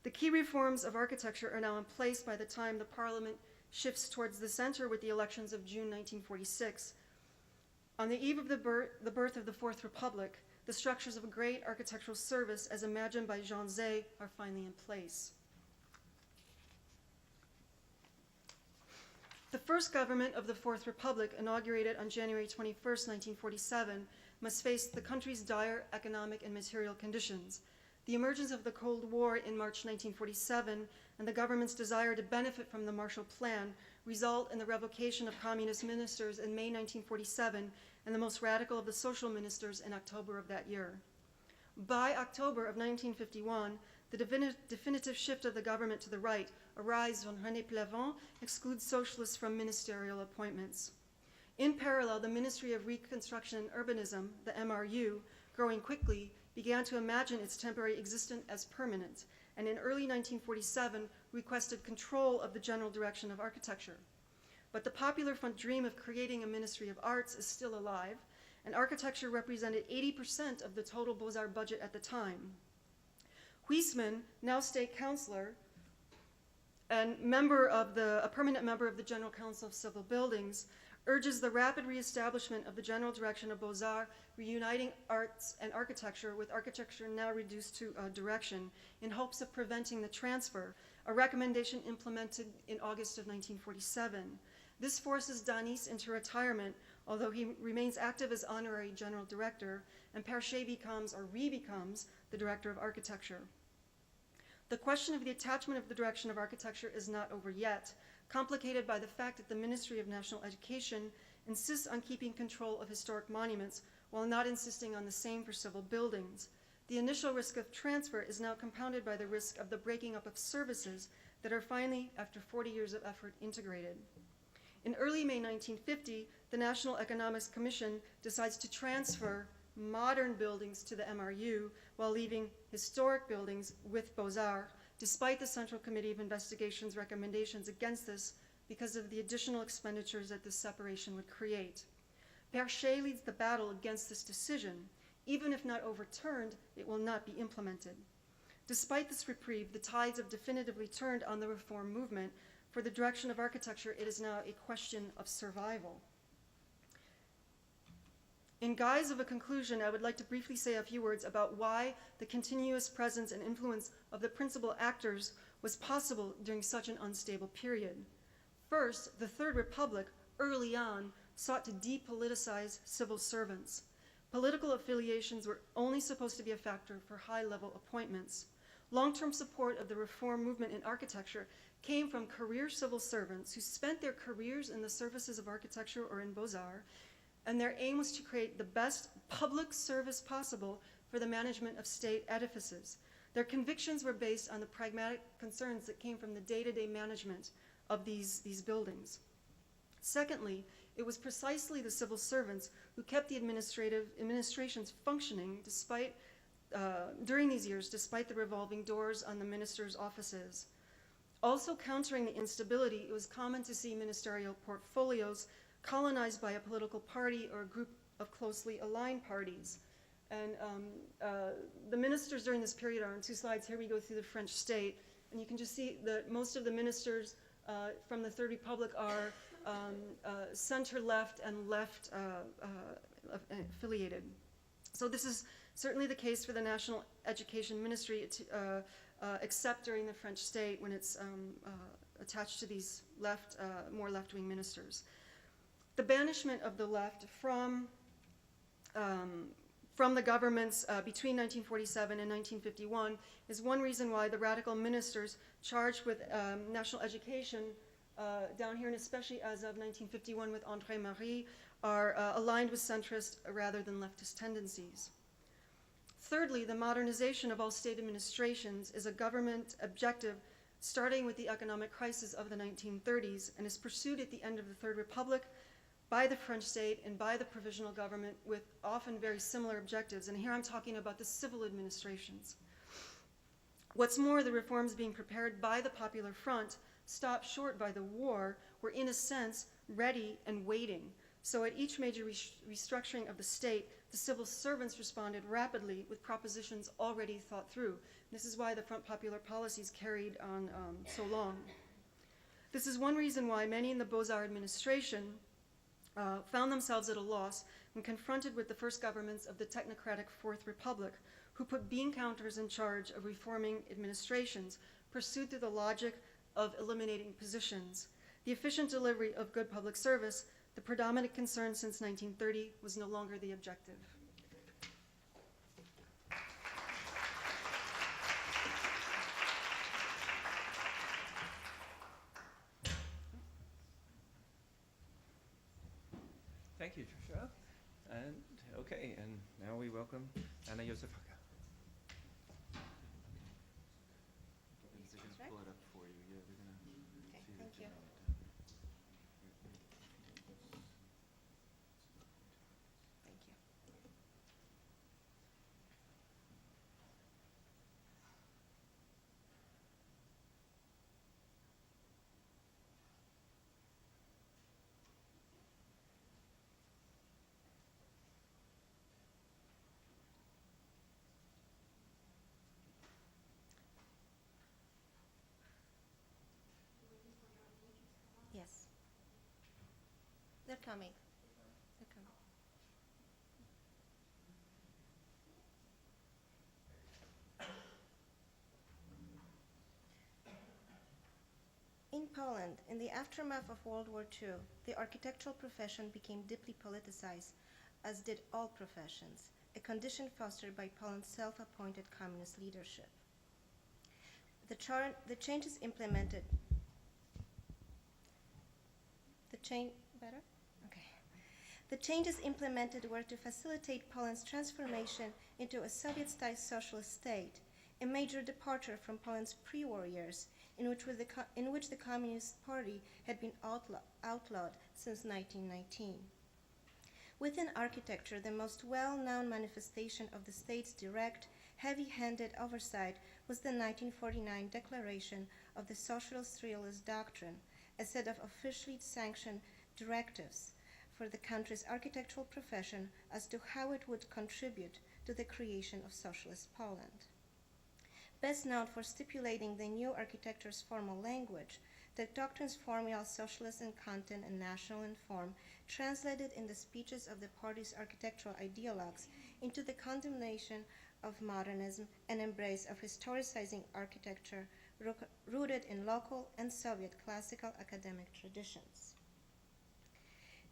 The key reforms of architecture are now in place by the time the Parliament shifts towards the center with the elections of June 1946. On the eve of the birth of the Fourth Republic, the structures of a great architectural service, as imagined by Jean Zay, are finally in place. The first government of the Fourth Republic, inaugurated on January 21, 1947, must face the country's dire economic and material conditions. The emergence of the Cold War in March 1947 and the government's desire to benefit from the Marshall Plan result in the revocation of communist ministers in May 1947 and the most radical of the social ministers in October of that year. By October of 1951, the definitive shift of the government to the right arrives when René Plavon excludes socialists from ministerial appointments. In parallel, the Ministry of Reconstruction and Urbanism, the MRU, growing quickly, began to imagine its temporary existence as permanent, and in early 1947 requested control of the general direction of architecture. But the Popular Front dream of creating a Ministry of Arts is still alive, and architecture represented 80% of the total Beaux-Arts budget at the time. Huisman, now state councillor and a permanent member of the General Council of Civil Buildings, urges the rapid reestablishment of the general direction of Beaux-Arts, reuniting arts and architecture, with architecture now reduced to direction, in hopes of preventing the transfer, a recommendation implemented in August of 1947. This forces Danis into retirement, although he remains active as honorary general director, and Perchet becomes, or re-becomes, the director of architecture. The question of the attachment of the direction of architecture is not over yet, complicated by the fact that the Ministry of National Education insists on keeping control of historic monuments while not insisting on the same for civil buildings. The initial risk of transfer is now compounded by the risk of the breaking up of services that are finally, after 40 years of effort, integrated. In early May 1950, the National Economics Commission decides to transfer modern buildings to the MRU while leaving historic buildings with Beaux-Arts, despite the Central Committee of Investigation's recommendations against this because of the additional expenditures that this separation would create. Perchet leads the battle against this decision. Even if not overturned, it will not be implemented. Despite this reprieve, the tides have definitively turned on the reform movement. For the direction of architecture, it is now a question of survival. In guise of a conclusion, I would like to briefly say a few words about why the continuous presence and influence of the principal actors was possible during such an unstable period. First, the Third Republic, early on, sought to depoliticize civil servants. Political affiliations were only supposed to be a factor for high-level appointments. Long-term support of the reform movement in architecture came from career civil servants who spent their careers in the services of architecture or in Beaux-Arts, and their aim was to create the best public service possible for the management of state edifices. Their convictions were based on the pragmatic concerns that came from the day-to-day management of these buildings. Secondly, it was precisely the civil servants who kept the administrations functioning during these years, despite the revolving doors on the ministers' offices. Also countering the instability, it was common to see ministerial portfolios colonized by a political party or a group of closely aligned parties. And the ministers during this period are on two slides. Here we go through the French state, and you can just see that most of the ministers from the Third Republic are center-left and left affiliated. So this is certainly the case for the National Education Ministry, except during the French state when it's attached to these more left-wing ministers. The banishment of the left from the governments between 1947 and 1951 is one reason why the radical ministers charged with national education down here, and especially as of 1951 with André Marie, are aligned with centrist rather than leftist tendencies. Thirdly, the modernization of all state administrations is a government objective starting with the economic crisis of the 1930s and is pursued at the end of the Third Republic by the French state and by the provisional government with often very similar objectives. And here I'm talking about the civil administrations. What's more, the reforms being prepared by the Popular Front, stopped short by the war, were in a sense ready and waiting. So at each major restructuring of the state, the civil servants responded rapidly with propositions already thought through. This is why the Front Popular policies carried on so long. This is one reason why many in the Beaux-Arts administration found themselves at a loss when confronted with the first governments of the technocratic Fourth Republic, who put bean counters in charge of reforming administrations, pursued through the logic of eliminating positions. The efficient delivery of good public service, the predominant concern since 1930, was no longer the objective. Thank you, Trisha. And okay, and now we welcome Anna Josefaka. They're gonna pull it up for you. Yeah, they're gonna Okay, see thank that you. you're on it. Thank you. Yes. They're coming. They're coming. In Poland, in the aftermath of World War II, the architectural profession became deeply politicized, as did all professions, a condition fostered by Poland's self-appointed communist leadership. The changes implemented The changes implemented were to facilitate Poland's transformation into a Soviet-style socialist state, a major departure from Poland's pre-war years, in which the Communist Party had been outlawed since 1919. Within architecture, the most well-known manifestation of the state's direct, heavy-handed oversight was the 1949 Declaration of the Socialist Realist Doctrine, a set of officially sanctioned directives for the country's architectural profession as to how it would contribute to the creation of socialist Poland. Best known for stipulating the new architecture's formal language, the doctrine's formula socialist in content and national in form translated in the speeches of the party's architectural ideologues into the condemnation of modernism and embrace of historicizing architecture rooted in local and Soviet classical academic traditions.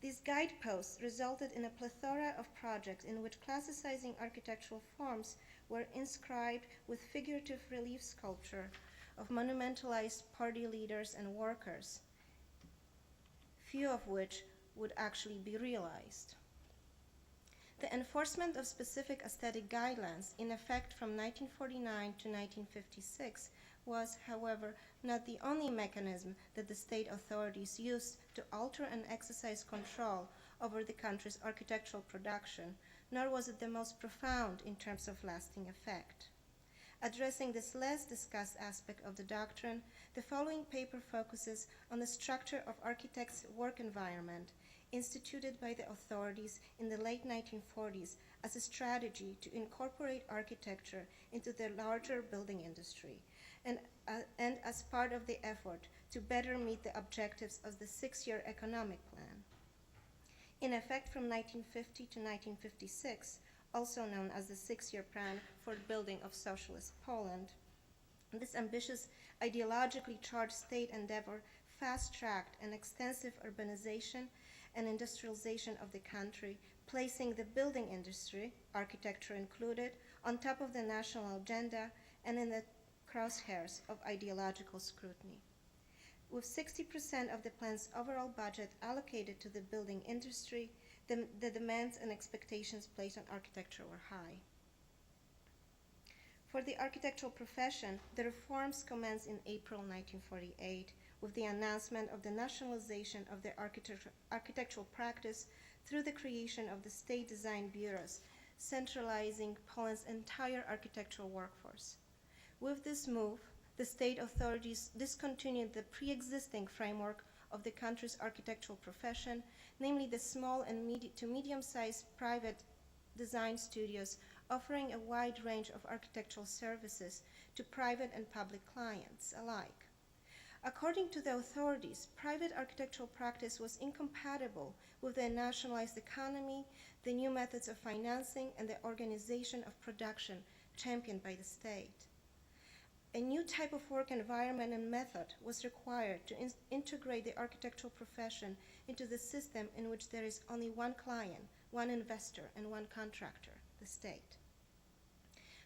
These guideposts resulted in a plethora of projects in which classicizing architectural forms were inscribed with figurative relief sculpture of monumentalized party leaders and workers, few of which would actually be realized. The enforcement of specific aesthetic guidelines in effect from 1949 to 1956 was, however, not the only mechanism that the state authorities used to alter and exercise control over the country's architectural production, nor was it the most profound in terms of lasting effect. Addressing this less discussed aspect of the doctrine, the following paper focuses on the structure of architects' work environment instituted by the authorities in the late 1940s as a strategy to incorporate architecture into the larger building industry and as part of the effort to better meet the objectives of the six-year economic plan. In effect from 1950 to 1956, also known as the six-year plan for the building of socialist Poland, this ambitious, ideologically charged state endeavor fast-tracked an extensive urbanization and industrialization of the country, placing the building industry, architecture included, on top of the national agenda and in the crosshairs of ideological scrutiny. With 60% of the plan's overall budget allocated to the building industry, the demands and expectations placed on architecture were high. For the architectural profession, the reforms commenced in April 1948 with the announcement of the nationalization of the architectural practice through the creation of the state design bureaus, centralizing Poland's entire architectural workforce. With this move, the state authorities discontinued the pre-existing framework of the country's architectural profession, namely the small and medium-sized private design studios offering a wide range of architectural services to private and public clients alike. According to the authorities, private architectural practice was incompatible with the nationalized economy, the new methods of financing, and the organization of production championed by the state. A new type of work environment and method was required to integrate the architectural profession into the system in which there is only one client, one investor, and one contractor, the state.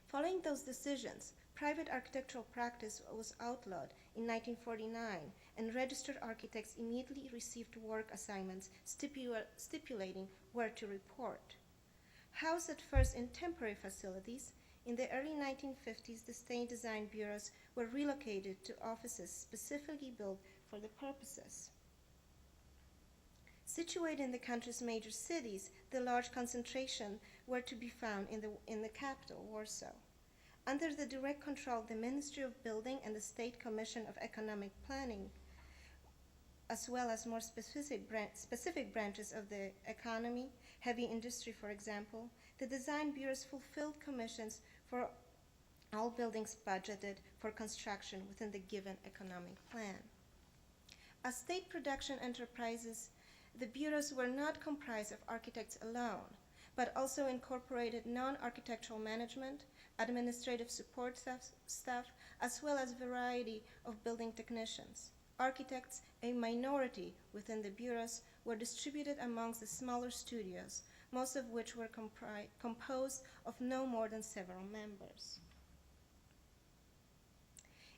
Following those decisions, private architectural practice was outlawed in 1949, and registered architects immediately received work assignments stipulating where to report. Housed at first in temporary facilities, in the early 1950s, the state design bureaus were relocated to offices specifically built for the purposes. Situated in the country's major cities, the large concentration were to be found in the capital, Warsaw. Under the direct control of the Ministry of Building and the State Commission of Economic Planning, as well as more specific branches of the economy, heavy industry, for example, the design bureaus fulfilled commissions for all buildings budgeted for construction within the given economic plan. As state production enterprises, the bureaus were not comprised of architects alone, but also incorporated non-architectural management, administrative support staff, as well as a variety of building technicians. Architects, a minority within the bureaus, were distributed amongst the smaller studios, most of which were composed of no more than several members.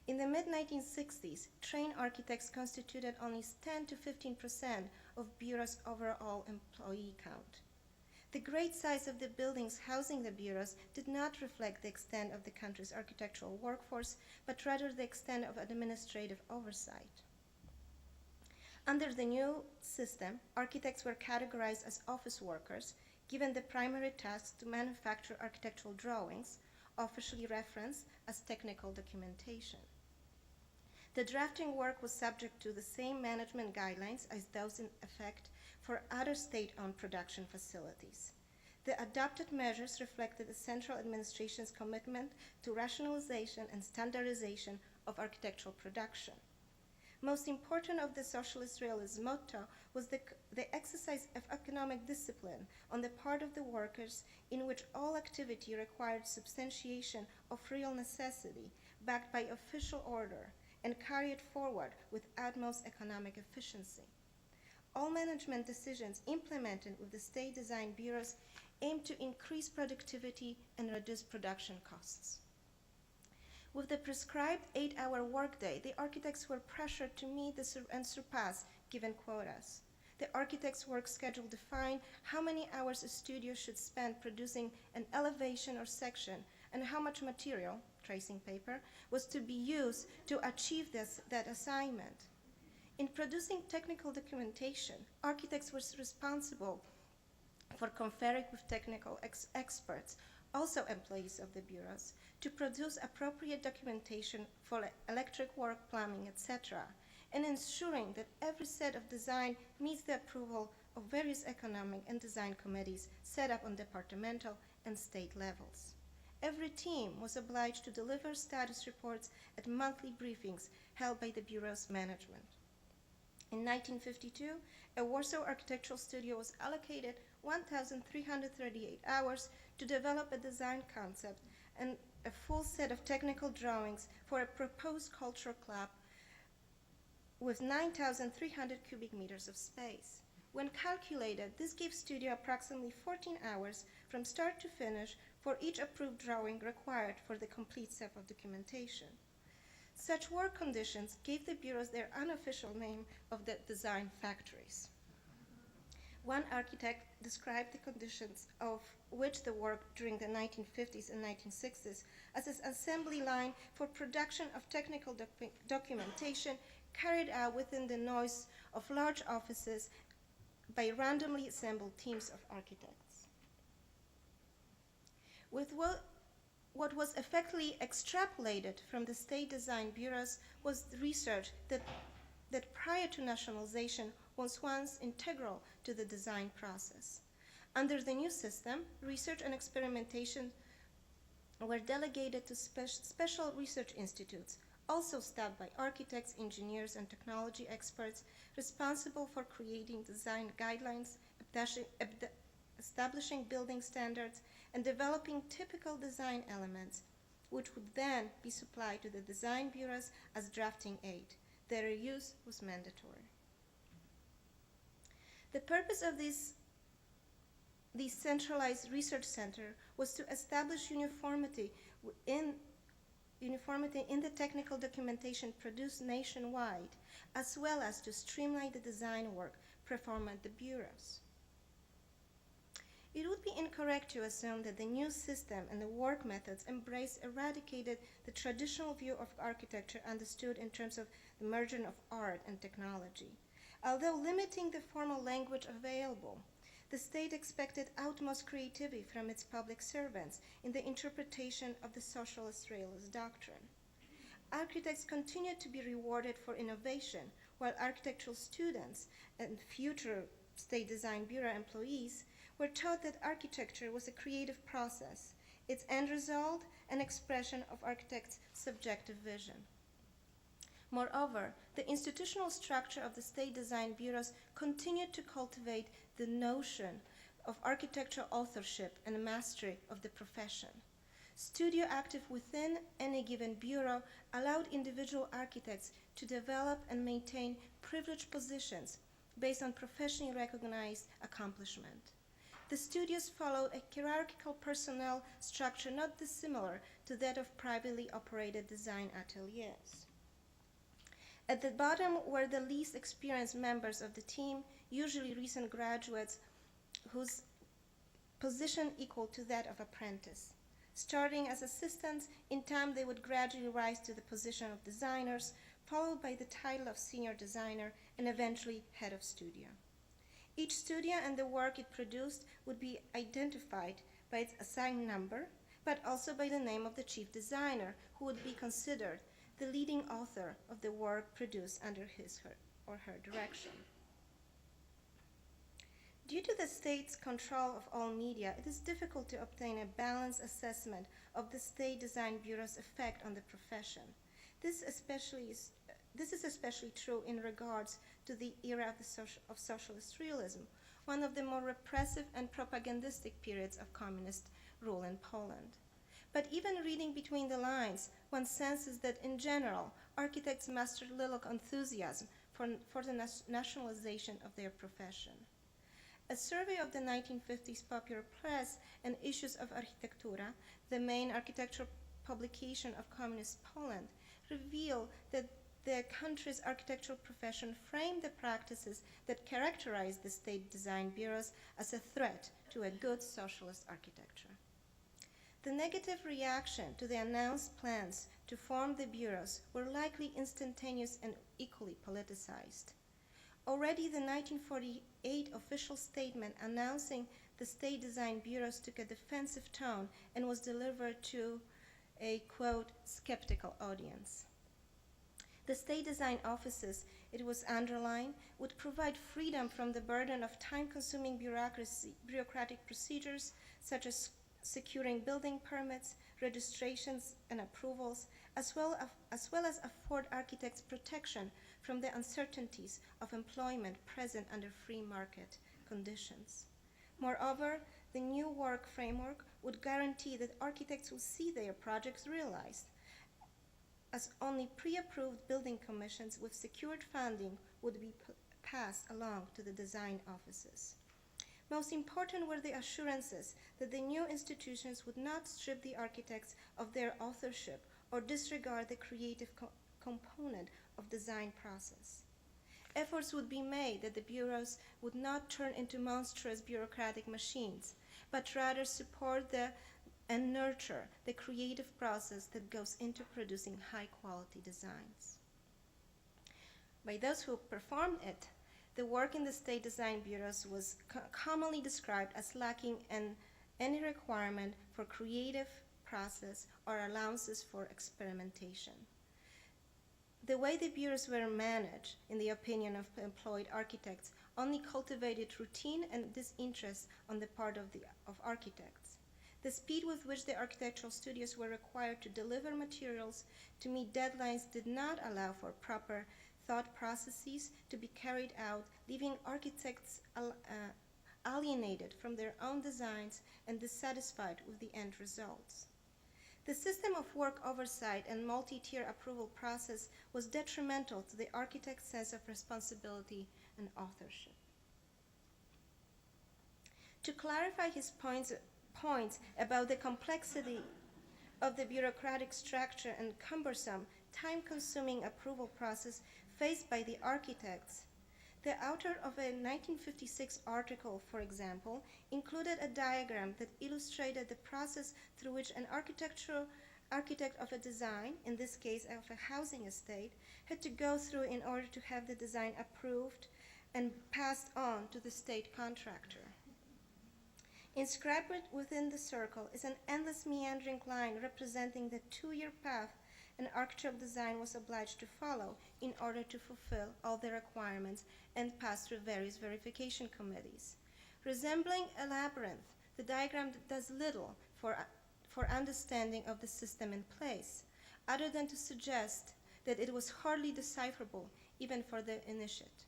In the mid-1960s, trained architects constituted only 10 to 15% of bureaus' overall employee count. The great size of the buildings housing the bureaus did not reflect the extent of the country's architectural workforce, but rather the extent of administrative oversight. Under the new system, architects were categorized as office workers, given the primary task to manufacture architectural drawings, officially referenced as technical documentation. The drafting work was subject to the same management guidelines as those in effect for other state-owned production facilities. The adopted measures reflected the central administration's commitment to rationalization and standardization of architectural production. Most important of the socialist realism motto was the exercise of economic discipline on the part of the workers, in which all activity required substantiation of real necessity, backed by official order, and carried forward with utmost economic efficiency. All management decisions implemented with the state design bureaus aimed to increase productivity and reduce production costs. With the prescribed 8-hour workday, the architects were pressured to meet and surpass given quotas. The architect's work schedule defined how many hours a studio should spend producing an elevation or section and how much material, tracing paper, was to be used to achieve that assignment. In producing technical documentation, architects were responsible for conferring with technical experts, also employees of the bureaus, to produce appropriate documentation for electric work, plumbing, etc., and ensuring that every set of design meets the approval of various economic and design committees set up on departmental and state levels. Every team was obliged to deliver status reports at monthly briefings held by the bureau's management. In 1952, a Warsaw architectural studio was allocated 1,338 hours to develop a design concept and a full set of technical drawings for a proposed cultural club with 9,300 cubic meters of space. When calculated, this gave studio approximately 14 hours from start to finish for each approved drawing required for the complete set of documentation. Such work conditions gave the bureaus their unofficial name of the design factories. One architect described the conditions of which the work during the 1950s and 1960s as an assembly line for production of technical documentation carried out within the noise of large offices by randomly assembled teams of architects. With what was effectively extrapolated from the state design bureaus was the research that prior to nationalization was once integral to the design process. Under the new system, research and experimentation were delegated to special research institutes, also staffed by architects, engineers, and technology experts responsible for creating design guidelines, establishing building standards, and developing typical design elements, which would then be supplied to the design bureaus as drafting aid. Their use was mandatory. The purpose of this centralized research center was to establish uniformity in the technical documentation produced nationwide, as well as to streamline the design work performed at the bureaus. It would be incorrect to assume that the new system and the work methods eradicated the traditional view of architecture understood in terms of the merger of art and technology. Although limiting the formal language available, the state expected utmost creativity from its public servants in the interpretation of the socialist realist doctrine. Architects continued to be rewarded for innovation, while architectural students and future State Design Bureau employees were taught that architecture was a creative process, its end result an expression of architects' subjective vision. Moreover, the institutional structure of the State Design Bureaus continued to cultivate the notion of architectural authorship and mastery of the profession. Studio active within any given bureau allowed individual architects to develop and maintain privileged positions based on professionally recognized accomplishment. The studios followed a hierarchical personnel structure not dissimilar to that of privately operated design ateliers. At the bottom were the least experienced members of the team, usually recent graduates, whose position equal to that of apprentice. Starting as assistants, in time they would gradually rise to the position of designers, followed by the title of senior designer, and eventually head of studio. Each studio and the work it produced would be identified by its assigned number, but also by the name of the chief designer, who would be considered the leading author of the work produced under his or her direction. Due to the state's control of all media, it is difficult to obtain a balanced assessment of the State Design Bureau's effect on the profession. This is especially true in regards to the era of socialist realism, one of the more repressive and propagandistic periods of communist rule in Poland. But even reading between the lines, one senses that in general, architects mustered little enthusiasm for the nationalization of their profession. A survey of the 1950s popular press and issues of Architektura, the main architectural publication of communist Poland, revealed that the country's architectural profession framed the practices that characterized the state design bureaus as a threat to a good socialist architecture. The negative reaction to the announced plans to form the bureaus were likely instantaneous and equally politicized. Already the 1948 official statement announcing the state design bureaus took a defensive tone and was delivered to a, quote, skeptical audience. The state design offices, it was underlined, would provide freedom from the burden of time-consuming bureaucratic procedures such as securing building permits, registrations, and approvals, as well as afford architects protection from the uncertainties of employment present under free market conditions. Moreover, the new work framework would guarantee that architects will see their projects realized, as only pre-approved building commissions with secured funding would be passed along to the design offices. Most important were the assurances that the new institutions would not strip the architects of their authorship or disregard the creative component of design process. Efforts would be made that the bureaus would not turn into monstrous bureaucratic machines, but rather support and nurture the creative process that goes into producing high-quality designs. By those who performed it, the work in the state design bureaus was commonly described as lacking any requirement for creative process or allowances for experimentation. The way the bureaus were managed, in the opinion of employed architects, only cultivated routine and disinterest on the part of architects. The speed with which the architectural studios were required to deliver materials to meet deadlines did not allow for proper thought processes to be carried out, leaving architects alienated from their own designs and dissatisfied with the end results. The system of work oversight and multi-tier approval process was detrimental to the architect's sense of responsibility and authorship. To clarify his points about the complexity of the bureaucratic structure and cumbersome, time-consuming approval process faced by the architects, the author of a 1956 article, for example, included a diagram that illustrated the process through which an architect of a design, in this case of a housing estate, had to go through in order to have the design approved and passed on to the state contractor. Inscribed within the circle is an endless meandering line representing the 2-year path an architectural design was obliged to follow in order to fulfill all the requirements and pass through various verification committees. Resembling a labyrinth, the diagram does little for understanding of the system in place, other than to suggest that it was hardly decipherable even for the initiate.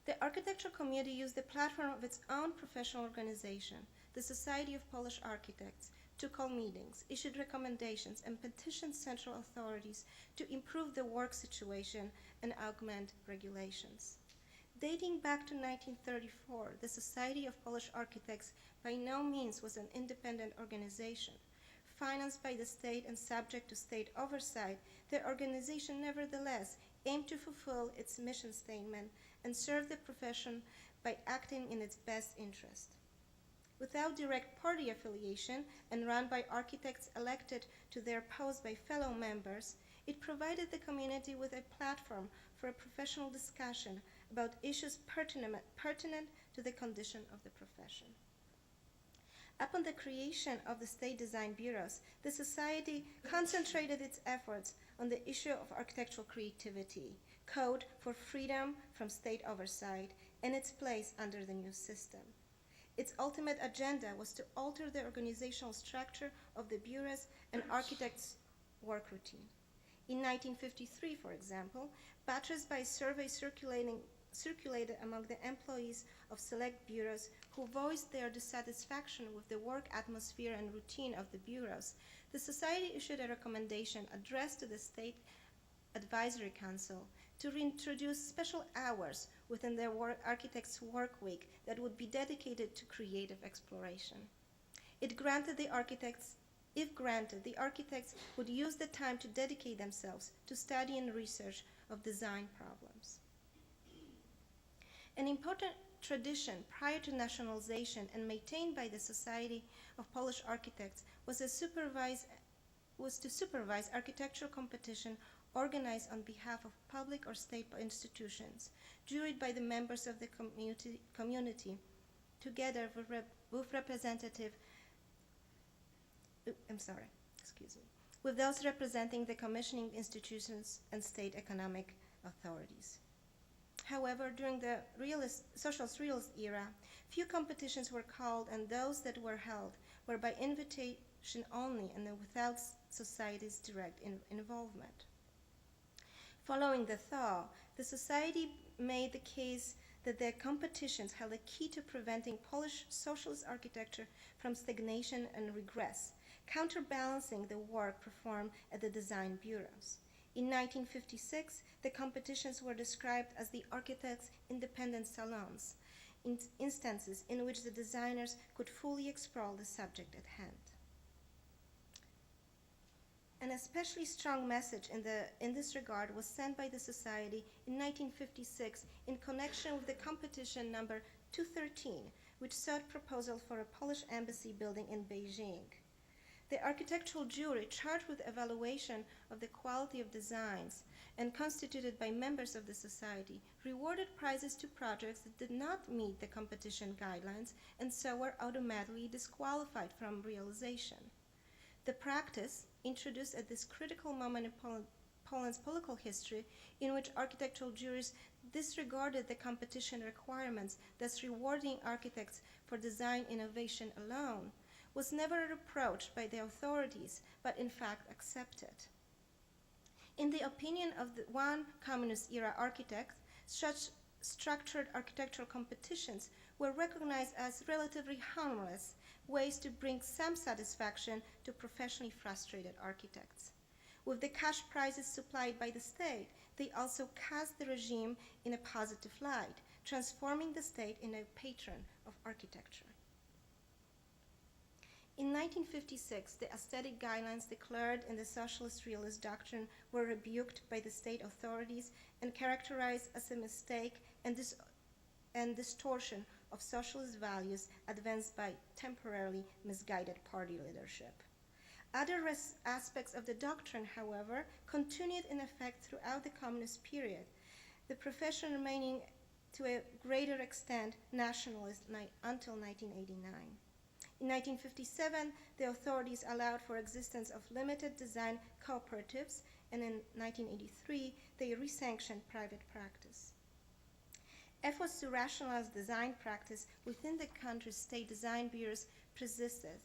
The architectural community used the platform of its own professional organization, the Society of Polish Architects, to call meetings, issued recommendations, and petitioned central authorities to improve the work situation and augment regulations. Dating back to 1934, the Society of Polish Architects by no means was an independent organization. Financed by the state and subject to state oversight, the organization nevertheless aimed to fulfill its mission statement and serve the profession by acting in its best interest. Without direct party affiliation and run by architects elected to their posts by fellow members, it provided the community with a platform for a professional discussion about issues pertinent to the condition of the profession. Upon the creation of the state design bureaus, the society concentrated its efforts on the issue of architectural creativity, code for freedom from state oversight, and its place under the new system. Its ultimate agenda was to alter the organizational structure of the bureaus and architects' work routine. In 1953, for example, buttressed by surveys circulated among the employees of select bureaus who voiced their dissatisfaction with the work atmosphere and routine of the bureaus, the Society issued a recommendation addressed to the State Advisory Council to reintroduce special hours within their architects' work week that would be dedicated to creative exploration. If granted, the architects would use the time to dedicate themselves to study and research of design problems. An important tradition prior to nationalization and maintained by the Society of Polish Architects was to supervise architectural competition organized on behalf of public or state institutions, juried by the members of the community together with those representing the commissioning institutions and state economic authorities. However, during the socialist realist era, few competitions were called, and those that were held were by invitation only and without society's direct involvement. Following the thaw, the Society made the case that their competitions held a key to preventing Polish socialist architecture from stagnation and regress, counterbalancing the work performed at the design bureaus. In 1956, the competitions were described as the architects' independent salons, instances in which the designers could fully explore the subject at hand. An especially strong message in this regard was sent by the Society in 1956 in connection with the competition number 213, which sought proposal for a Polish embassy building in Beijing. The architectural jury, charged with evaluation of the quality of designs and constituted by members of the Society, rewarded prizes to projects that did not meet the competition guidelines and so were automatically disqualified from realization. The practice, introduced at this critical moment in Poland's political history, in which architectural juries disregarded the competition requirements, thus rewarding architects for design innovation alone, was never reproached by the authorities, but in fact accepted. In the opinion of one communist-era architect, such structured architectural competitions were recognized as relatively harmless ways to bring some satisfaction to professionally frustrated architects. With the cash prizes supplied by the state, they also cast the regime in a positive light, transforming the state in a patron of architecture. In 1956, the aesthetic guidelines declared in the socialist realist doctrine were rebuked by the state authorities and characterized as a mistake and distortion of socialist values advanced by temporarily misguided party leadership. Other aspects of the doctrine, however, continued in effect throughout the communist period, the profession remaining to a greater extent nationalist until 1989. In 1957, the authorities allowed for existence of limited design cooperatives, and in 1983, they resanctioned private practice. Efforts to rationalize design practice within the country's state design bureaus persisted,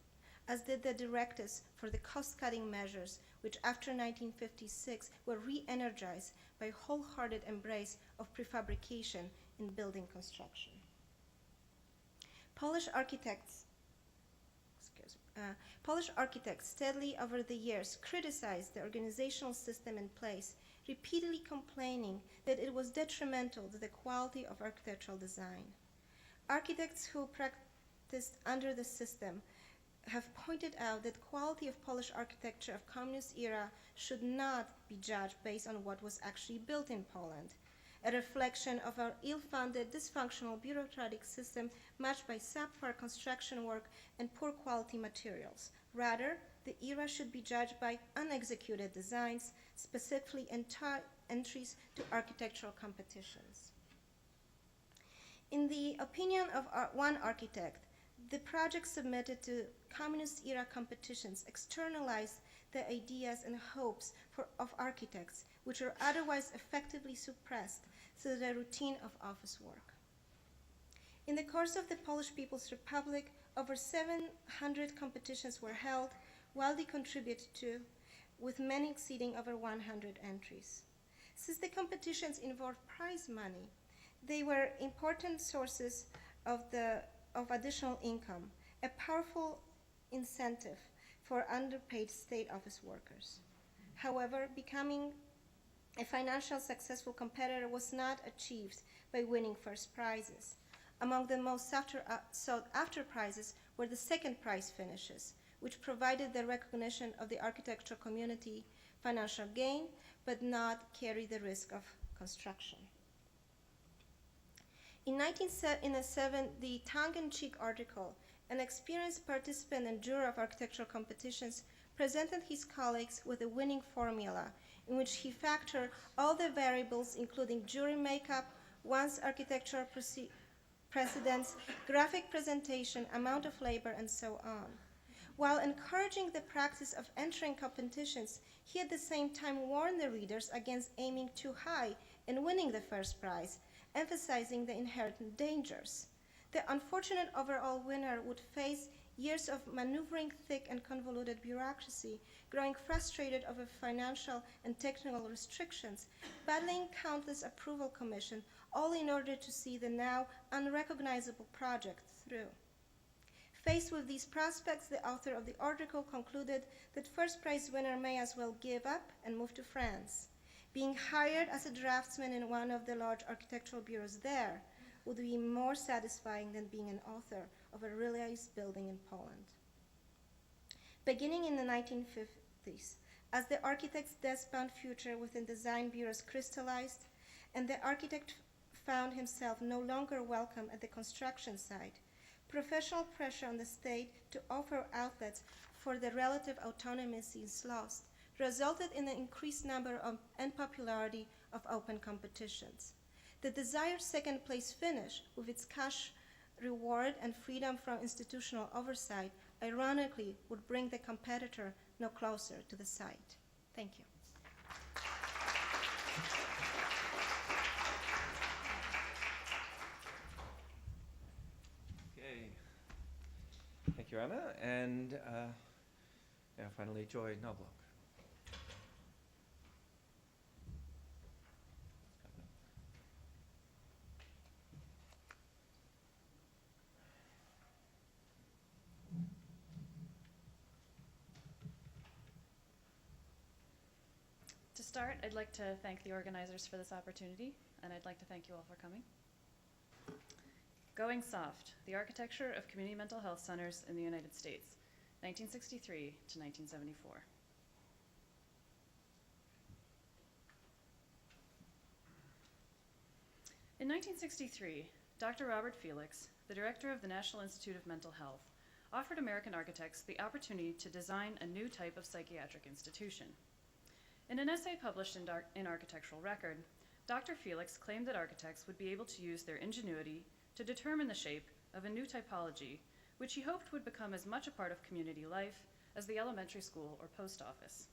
as did the directives for the cost-cutting measures, which after 1956 were re-energized by wholehearted embrace of prefabrication in building construction. Polish architects steadily over the years criticized the organizational system in place, repeatedly complaining that it was detrimental to the quality of architectural design. Architects who practiced under the system have pointed out that quality of Polish architecture of communist era should not be judged based on what was actually built in Poland, a reflection of our ill-funded, dysfunctional bureaucratic system matched by subpar construction work and poor quality materials. Rather, the era should be judged by unexecuted designs, specifically entries to architectural competitions. In the opinion of one architect, the projects submitted to communist-era competitions externalized the ideas and hopes of architects, which are otherwise effectively suppressed through the routine of office work. In the course of the Polish People's Republic, over 700 competitions were held, widely contributed to, with many exceeding over 100 entries. Since the competitions involved prize money, they were important sources of additional income, a powerful incentive for underpaid state office workers. However, becoming a financially successful competitor was not achieved by winning first prizes. Among the most sought after prizes were the second prize finishes, which provided the recognition of the architectural community, financial gain, but not carry the risk of construction. In 1907, the tongue-in-cheek article, an experienced participant and juror of architectural competitions, presented his colleagues with a winning formula in which he factored all the variables, including jury makeup, one's architectural precedence, graphic presentation, amount of labor, and so on. While encouraging the practice of entering competitions, he at the same time warned the readers against aiming too high and winning the first prize, emphasizing the inherent dangers. The unfortunate overall winner would face years of maneuvering thick and convoluted bureaucracy, growing frustrated over financial and technical restrictions, battling countless approval commissions, all in order to see the now unrecognizable project through. Faced with these prospects, the author of the article concluded that first prize winner may as well give up and move to France. Being hired as a draftsman in one of the large architectural bureaus there would be more satisfying than being an author of a realized building in Poland. Beginning in the 1950s, as the architect's desk-bound future within design bureaus crystallized, and the architect found himself no longer welcome at the construction site, professional pressure on the state to offer outlets for the relative autonomy is lost, resulted in the increased number and popularity of open competitions. The desired second place finish, with its cash reward and freedom from institutional oversight, ironically would bring the competitor no closer to the site. Thank you. Okay. Thank you, Anna. And finally, Joy Knobloch. To start, I'd like to thank the organizers for this opportunity, and I'd like to thank you all for coming. Going Soft, the Architecture of Community Mental Health Centers in the United States, 1963 to 1974. In 1963, Dr. Robert Felix, the director of the National Institute of Mental Health, offered American architects the opportunity to design a new type of psychiatric institution. In an essay published in Architectural Record, Dr. Felix claimed that architects would be able to use their ingenuity to determine the shape of a new typology, which he hoped would become as much a part of community life as the elementary school or post office.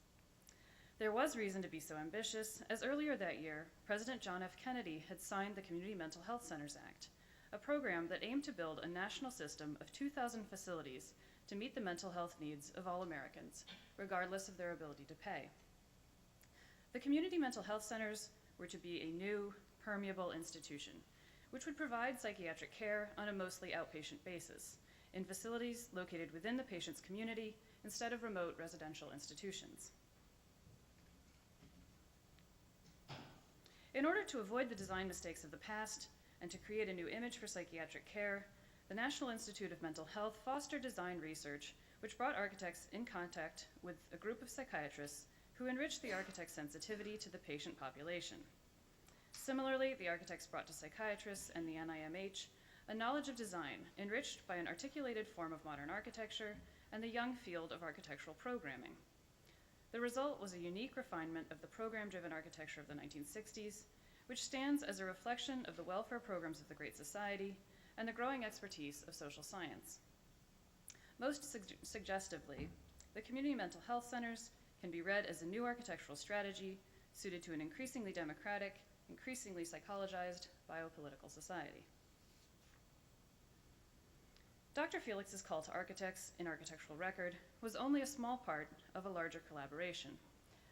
There was reason to be so ambitious, as earlier that year, President John F. Kennedy had signed the Community Mental Health Centers Act, a program that aimed to build a national system of 2,000 facilities to meet the mental health needs of all Americans, regardless of their ability to pay. The community mental health centers were to be a new, permeable institution, which would provide psychiatric care on a mostly outpatient basis, in facilities located within the patient's community instead of remote residential institutions. In order to avoid the design mistakes of the past and to create a new image for psychiatric care, the National Institute of Mental Health fostered design research, which brought architects in contact with a group of psychiatrists who enriched the architect's sensitivity to the patient population. Similarly, the architects brought to psychiatrists and the NIMH a knowledge of design enriched by an articulated form of modern architecture and the young field of architectural programming. The result was a unique refinement of the program-driven architecture of the 1960s, which stands as a reflection of the welfare programs of the Great Society and the growing expertise of social science. Most suggestively, the community mental health centers can be read as a new architectural strategy suited to an increasingly democratic, increasingly psychologized biopolitical society. Dr. Felix's call to architects in Architectural Record was only a small part of a larger collaboration,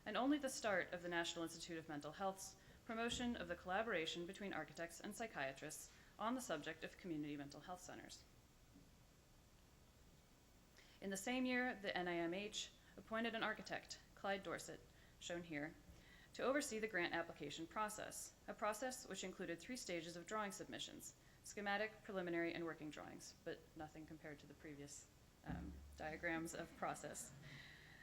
and only the start of the National Institute of Mental Health's promotion of the collaboration between architects and psychiatrists on the subject of community mental health centers. In the same year, the NIMH appointed an architect, Clyde Dorset, shown here, to oversee the grant application process, a process which included 3 stages of drawing submissions: schematic, preliminary, and working drawings, but nothing compared to the previous diagrams of process.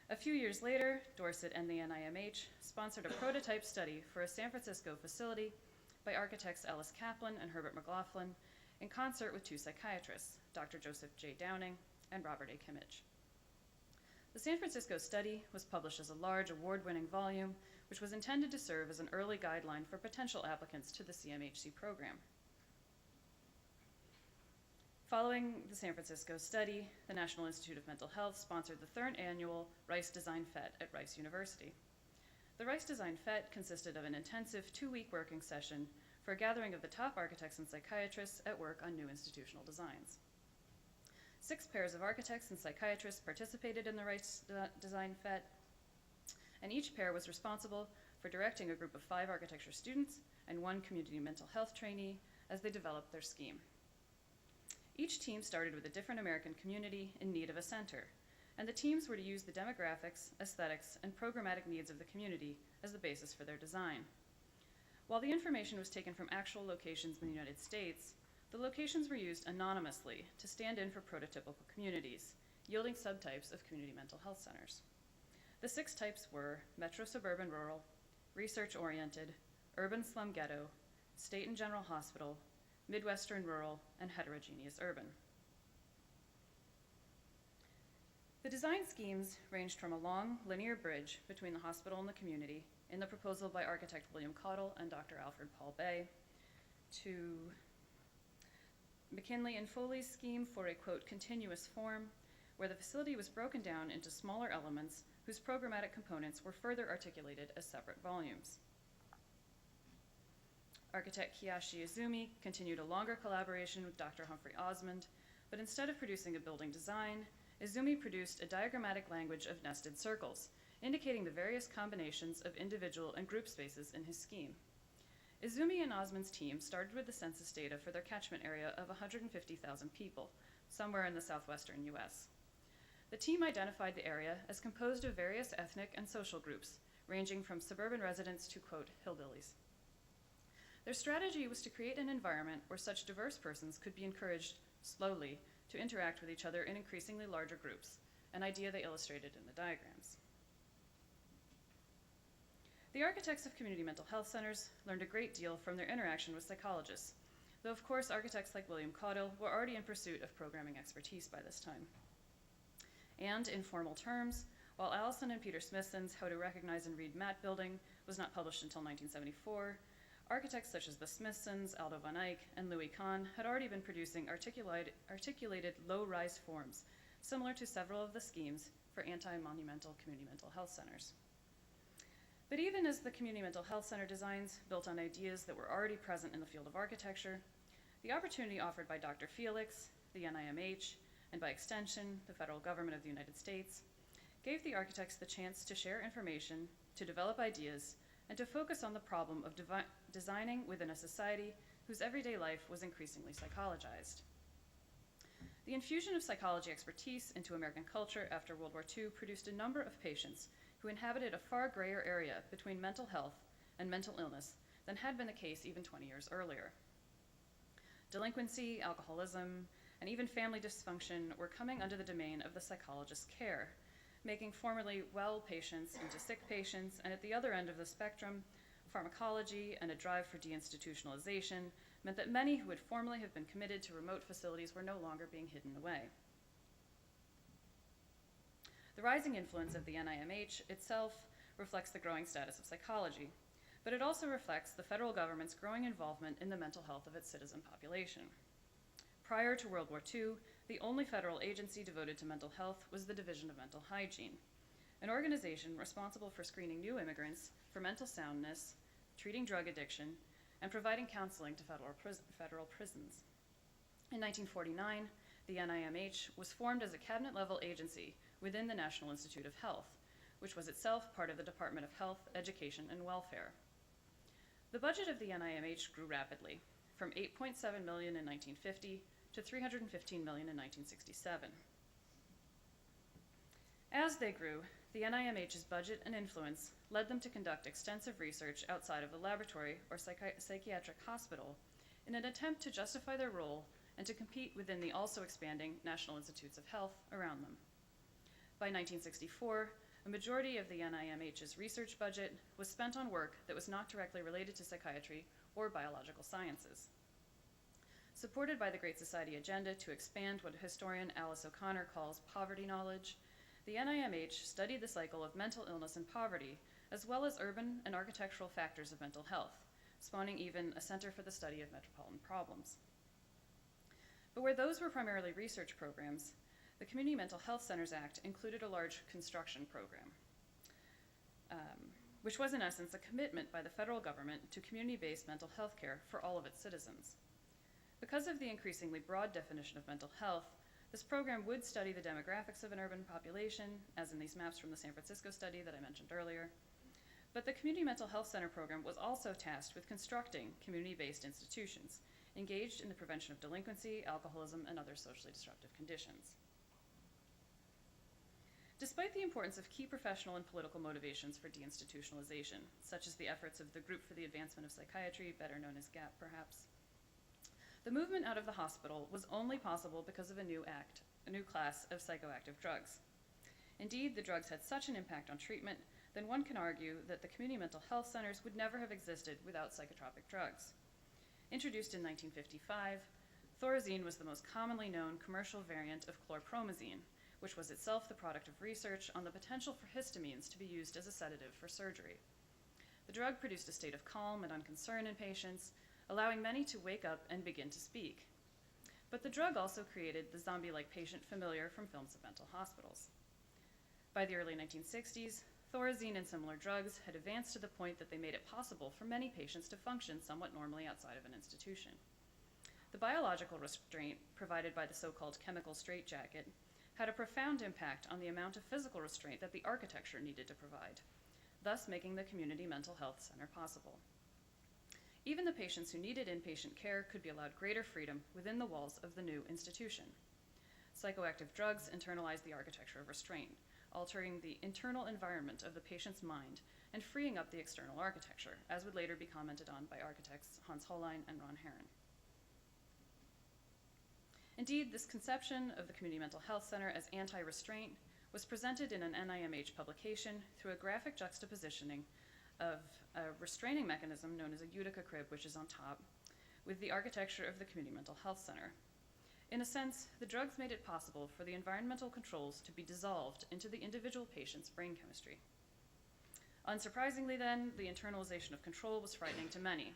A few years later, Dorset and the NIMH sponsored a prototype study for a San Francisco facility by architects Ellis Kaplan and Herbert McLaughlin in concert with 2 psychiatrists, Dr. Joseph J. Downing and Robert A. Kimmich. The San Francisco study was published as a large award-winning volume, which was intended to serve as an early guideline for potential applicants to the CMHC program. Following the San Francisco study, the National Institute of Mental Health sponsored the 3rd annual Rice Design Fete at Rice University. The Rice Design Fete consisted of an intensive 2-week working session for a gathering of the top architects and psychiatrists at work on new institutional designs. 6 pairs of architects and psychiatrists participated in the Rice Design Fete, and each pair was responsible for directing a group of 5 architecture students and 1 community mental health trainee as they developed their scheme. Each team started with a different American community in need of a center, and the teams were to use the demographics, aesthetics, and programmatic needs of the community as the basis for their design. While the information was taken from actual locations in the United States, the locations were used anonymously to stand in for prototypical communities, yielding subtypes of community mental health centers. The 6 types were metro suburban rural, research-oriented, urban slum ghetto, state and general hospital, Midwestern rural, and heterogeneous urban. The design schemes ranged from a long, linear bridge between the hospital and the community in the proposal by architect William Caudle and Dr. Alfred Paul Bay, to McKinley and Foley's scheme for a, quote, continuous form, where the facility was broken down into smaller elements whose programmatic components were further articulated as separate volumes. Architect Kiyoshi Izumi continued a longer collaboration with Dr. Humphrey Osmond, but instead of producing a building design, Izumi produced a diagrammatic language of nested circles, indicating the various combinations of individual and group spaces in his scheme. Izumi and Osmond's team started with the census data for their catchment area of 150,000 people, somewhere in the southwestern US. The team identified the area as composed of various ethnic and social groups, ranging from suburban residents to, quote, hillbillies. Their strategy was to create an environment where such diverse persons could be encouraged slowly to interact with each other in increasingly larger groups, an idea they illustrated in the diagrams. The architects of community mental health centers learned a great deal from their interaction with psychologists, though of course architects like William Caudle were already in pursuit of programming expertise by this time. And in formal terms, while Allison and Peter Smithson's How to Recognize and Read Mat Building was not published until 1974, architects such as the Smithsons, Aldo van Eyck, and Louis Kahn had already been producing articulated low-rise forms, similar to several of the schemes for anti-monumental community mental health centers. But even as the community mental health center designs built on ideas that were already present in the field of architecture, the opportunity offered by Dr. Felix, the NIMH, and by extension, the federal government of the United States, gave the architects the chance to share information, to develop ideas, and to focus on the problem of designing within a society whose everyday life was increasingly psychologized. The infusion of psychology expertise into American culture after World War II produced a number of patients who inhabited a far grayer area between mental health and mental illness than had been the case even 20 years earlier. Delinquency, alcoholism, and even family dysfunction were coming under the domain of the psychologist's care, making formerly well patients into sick patients, and at the other end of the spectrum, pharmacology and a drive for deinstitutionalization meant that many who would formerly have been committed to remote facilities were no longer being hidden away. The rising influence of the NIMH itself reflects the growing status of psychology, but it also reflects the federal government's growing involvement in the mental health of its citizen population. Prior to World War II, the only federal agency devoted to mental health was the Division of Mental Hygiene, an organization responsible for screening new immigrants for mental soundness, treating drug addiction, and providing counseling to federal prisons. In 1949, The NIMH was formed as a cabinet-level agency within the National Institute of Health, which was itself part of the Department of Health, Education, and Welfare. The budget of the NIMH grew rapidly, from $8.7 million in 1950 to $315 million in 1967. As they grew, the NIMH's budget and influence led them to conduct extensive research outside of the laboratory or psychiatric hospital in an attempt to justify their role and to compete within the also expanding National Institutes of Health around them. By 1964, a majority of the NIMH's research budget was spent on work that was not directly related to psychiatry or biological sciences. Supported by the Great Society agenda to expand what historian Alice O'Connor calls poverty knowledge, the NIMH studied the cycle of mental illness and poverty, as well as urban and architectural factors of mental health, spawning even a Center for the Study of Metropolitan Problems. But where those were primarily research programs, the Community Mental Health Centers Act included a large construction program, which was in essence a commitment by the federal government to community-based mental health care for all of its citizens. Because of the increasingly broad definition of mental health, this program would study the demographics of an urban population, as in these maps from the San Francisco study that I mentioned earlier. But the Community Mental Health Center program was also tasked with constructing community-based institutions engaged in the prevention of delinquency, alcoholism, and other socially disruptive conditions. Despite the importance of key professional and political motivations for deinstitutionalization, such as the efforts of the Group for the Advancement of Psychiatry, better known as GSAPP perhaps, the movement out of the hospital was only possible because of a new class of psychoactive drugs. Indeed, the drugs had such an impact on treatment that one can argue that the community mental health centers would never have existed without psychotropic drugs. Introduced in 1955, thorazine was the most commonly known commercial variant of chlorpromazine, which was itself the product of research on the potential for histamines to be used as a sedative for surgery. The drug produced a state of calm and unconcern in patients, allowing many to wake up and begin to speak. But the drug also created the zombie-like patient familiar from films of mental hospitals. By the early 1960s, thorazine and similar drugs had advanced to the point that they made it possible for many patients to function somewhat normally outside of an institution. The biological restraint provided by the so-called chemical straitjacket had a profound impact on the amount of physical restraint that the architecture needed to provide, thus making the community mental health center possible. Even the patients who needed inpatient care could be allowed greater freedom within the walls of the new institution. Psychoactive drugs internalized the architecture of restraint, altering the internal environment of the patient's mind and freeing up the external architecture, as would later be commented on by architects Hans Hollein and Ron Herron. Indeed, this conception of the Community Mental Health Center as anti-restraint was presented in an NIMH publication through a graphic juxtapositioning of a restraining mechanism known as a Utica crib, which is on top, with the architecture of the Community Mental Health Center. In a sense, the drugs made it possible for the environmental controls to be dissolved into the individual patient's brain chemistry. Unsurprisingly then, the internalization of control was frightening to many,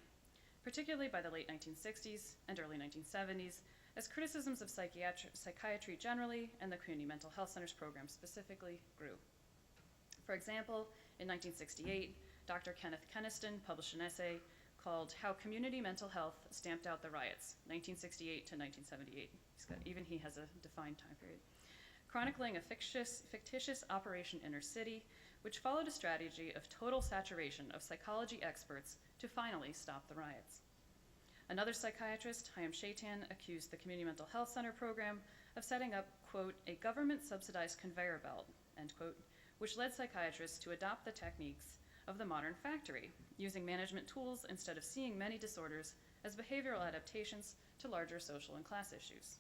particularly by the late 1960s and early 1970s, as criticisms of psychiatry generally and the Community Mental Health Centers program specifically grew. For example, in 1968, Dr. Kenneth Keniston published an essay called How Community Mental Health Stamped Out the Riots, 1968 to 1978. Even he has a defined time period. Chronicling a fictitious Operation Inner City, which followed a strategy of total saturation of psychology experts to finally stop the riots. Another psychiatrist, Chaim Shaitan, accused the Community Mental Health Center program of setting up, quote, a government-subsidized conveyor belt, end quote, which led psychiatrists to adopt the techniques of the modern factory, using management tools instead of seeing many disorders as behavioral adaptations to larger social and class issues.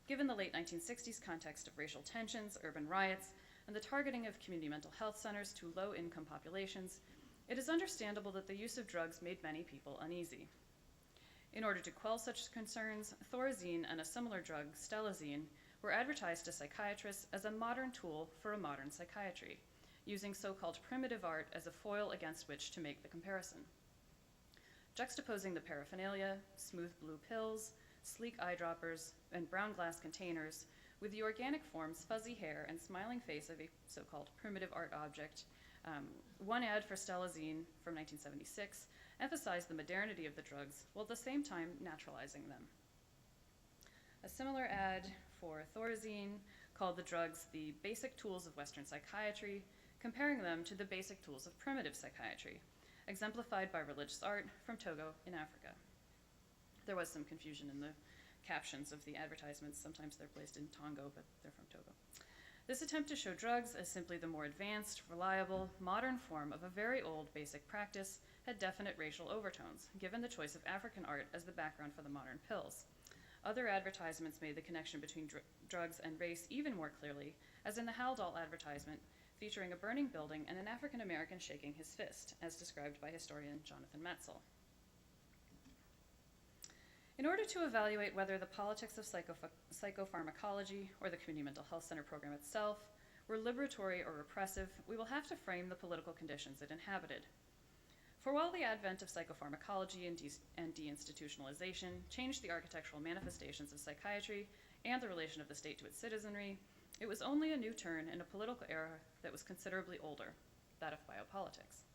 Given the late 1960s context of racial tensions, urban riots, and the targeting of community mental health centers to low-income populations, it is understandable that the use of drugs made many people uneasy. In order to quell such concerns, thorazine and a similar drug, stelazine, were advertised to psychiatrists as a modern tool for a modern psychiatry, using so-called primitive art as a foil against which to make the comparison. Juxtaposing the paraphernalia, smooth blue pills, sleek eyedroppers, and brown glass containers, with the organic forms, fuzzy hair, and smiling face of a so-called primitive art object, One ad for Stelazine from 1976 emphasized the modernity of the drugs while at the same time naturalizing them. A similar ad for Thorazine called the drugs the basic tools of Western psychiatry, comparing them to the basic tools of primitive psychiatry, exemplified by religious art from Togo in Africa. There was some confusion in the captions of the advertisements. Sometimes they're placed in Tongo, but they're from Togo. This attempt to show drugs as simply the more advanced, reliable, modern form of a very old basic practice had definite racial overtones, given the choice of African art as the background for the modern pills. Other advertisements made the connection between drugs and race even more clearly, as in the Haldol advertisement, featuring a burning building and an African American shaking his fist, as described by historian Jonathan Metzl. In order to evaluate whether the politics of psychopharmacology or the community mental health center program itself were liberatory or repressive, we will have to frame the political conditions it inhabited. For while the advent of psychopharmacology and deinstitutionalization changed the architectural manifestations of psychiatry and the relation of the state to its citizenry, it was only a new turn in a political era that was considerably older, that of biopolitics.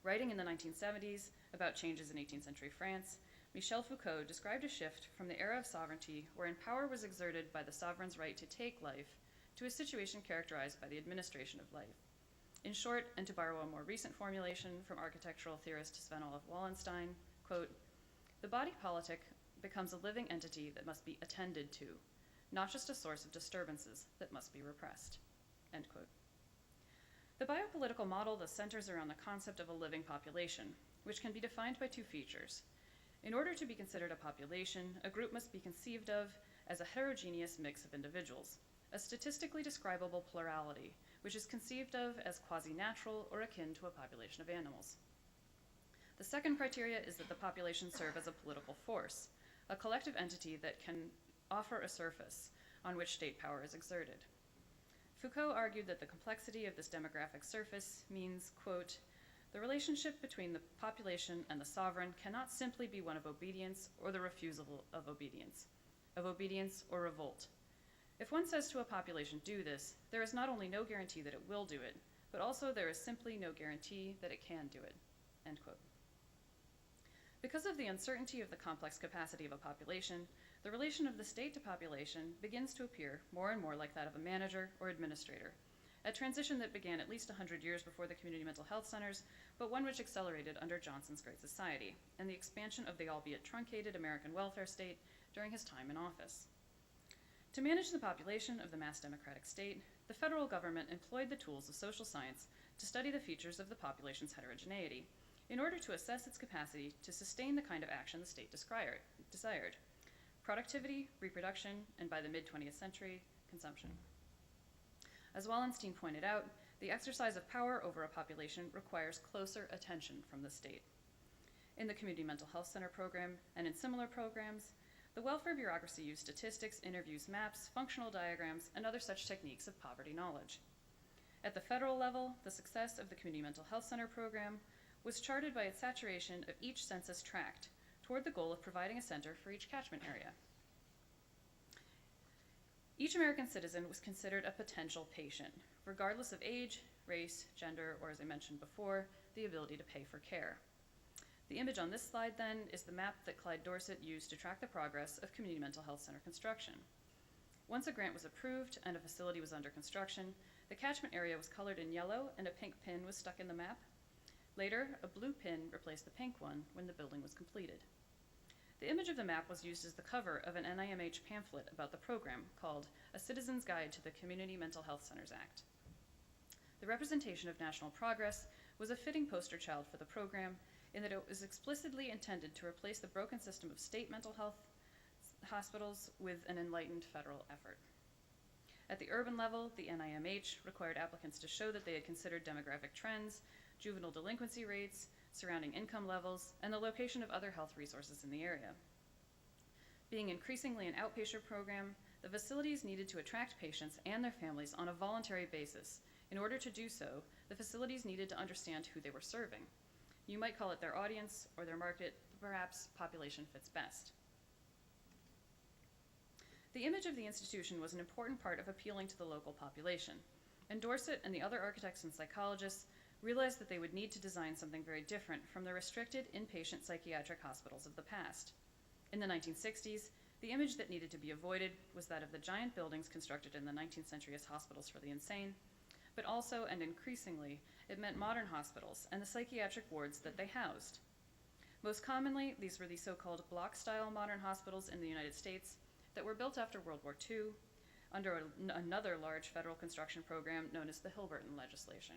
Writing in the 1970s about changes in 18th century France, Michel Foucault described a shift from the era of sovereignty wherein power was exerted by the sovereign's right to take life to a situation characterized by the administration of life. In short, and to borrow a more recent formulation from architectural theorist Sven-Olof Wallenstein, quote, "The body politic becomes a living entity that must be attended to, not just a source of disturbances that must be repressed," end quote. The biopolitical model thus centers around the concept of a living population, which can be defined by two features. In order to be considered a population, a group must be conceived of as a heterogeneous mix of individuals, a statistically describable plurality, which is conceived of as quasi-natural or akin to a population of animals. The second criteria is that the population serve as a political force, a collective entity that can offer a surface on which state power is exerted. Foucault argued that the complexity of this demographic surface means, quote, "The relationship between the population and the sovereign cannot simply be one of obedience or the refusal of obedience or revolt. If one says to a population, do this, there is not only no guarantee that it will do it, but also there is simply no guarantee that it can do it," end quote. Because of the uncertainty of the complex capacity of a population, the relation of the state to population begins to appear more and more like that of a manager or administrator, a transition that began at least 100 years before the community mental health centers, but one which accelerated under Johnson's Great Society and the expansion of the albeit truncated American welfare state during his time in office. To manage the population of the mass democratic state, the federal government employed the tools of social science to study the features of the population's heterogeneity in order to assess its capacity to sustain the kind of action the state desired: productivity, reproduction, and by the mid-20th century, consumption. As Wallenstein pointed out, the exercise of power over a population requires closer attention from the state. In the Community Mental Health Center program and in similar programs, the welfare bureaucracy used statistics, interviews, maps, functional diagrams, and other such techniques of poverty knowledge. At the federal level, the success of the Community Mental Health Center program was charted by its saturation of each census tract toward the goal of providing a center for each catchment area. Each American citizen was considered a potential patient, regardless of age, race, gender, or as I mentioned before, the ability to pay for care. The image on this slide, then, is the map that Clyde Dorset used to track the progress of community mental health center construction. Once a grant was approved and a facility was under construction, the catchment area was colored in yellow and a pink pin was stuck in the map. Later, a blue pin replaced the pink one when the building was completed. The image of the map was used as the cover of an NIMH pamphlet about the program called A Citizen's Guide to the Community Mental Health Centers Act. The representation of national progress was a fitting poster child for the program in that it was explicitly intended to replace the broken system of state mental health hospitals with an enlightened federal effort. At the urban level, the NIMH required applicants to show that they had considered demographic trends, juvenile delinquency rates, surrounding income levels, and the location of other health resources in the area. Being increasingly an outpatient program, the facilities needed to attract patients and their families on a voluntary basis. In order to do so, the facilities needed to understand who they were serving. You might call it their audience or their market, but perhaps population fits best. The image of the institution was an important part of appealing to the local population. And Dorset and the other architects and psychologists realized that they would need to design something very different from the restricted inpatient psychiatric hospitals of the past. In the 1960s, the image that needed to be avoided was that of the giant buildings constructed in the 19th century as hospitals for the insane, but also, and increasingly, it meant modern hospitals and the psychiatric wards that they housed. Most commonly, these were the so-called block-style modern hospitals in the United States that were built after World War II under another large federal construction program known as the Hilberton legislation.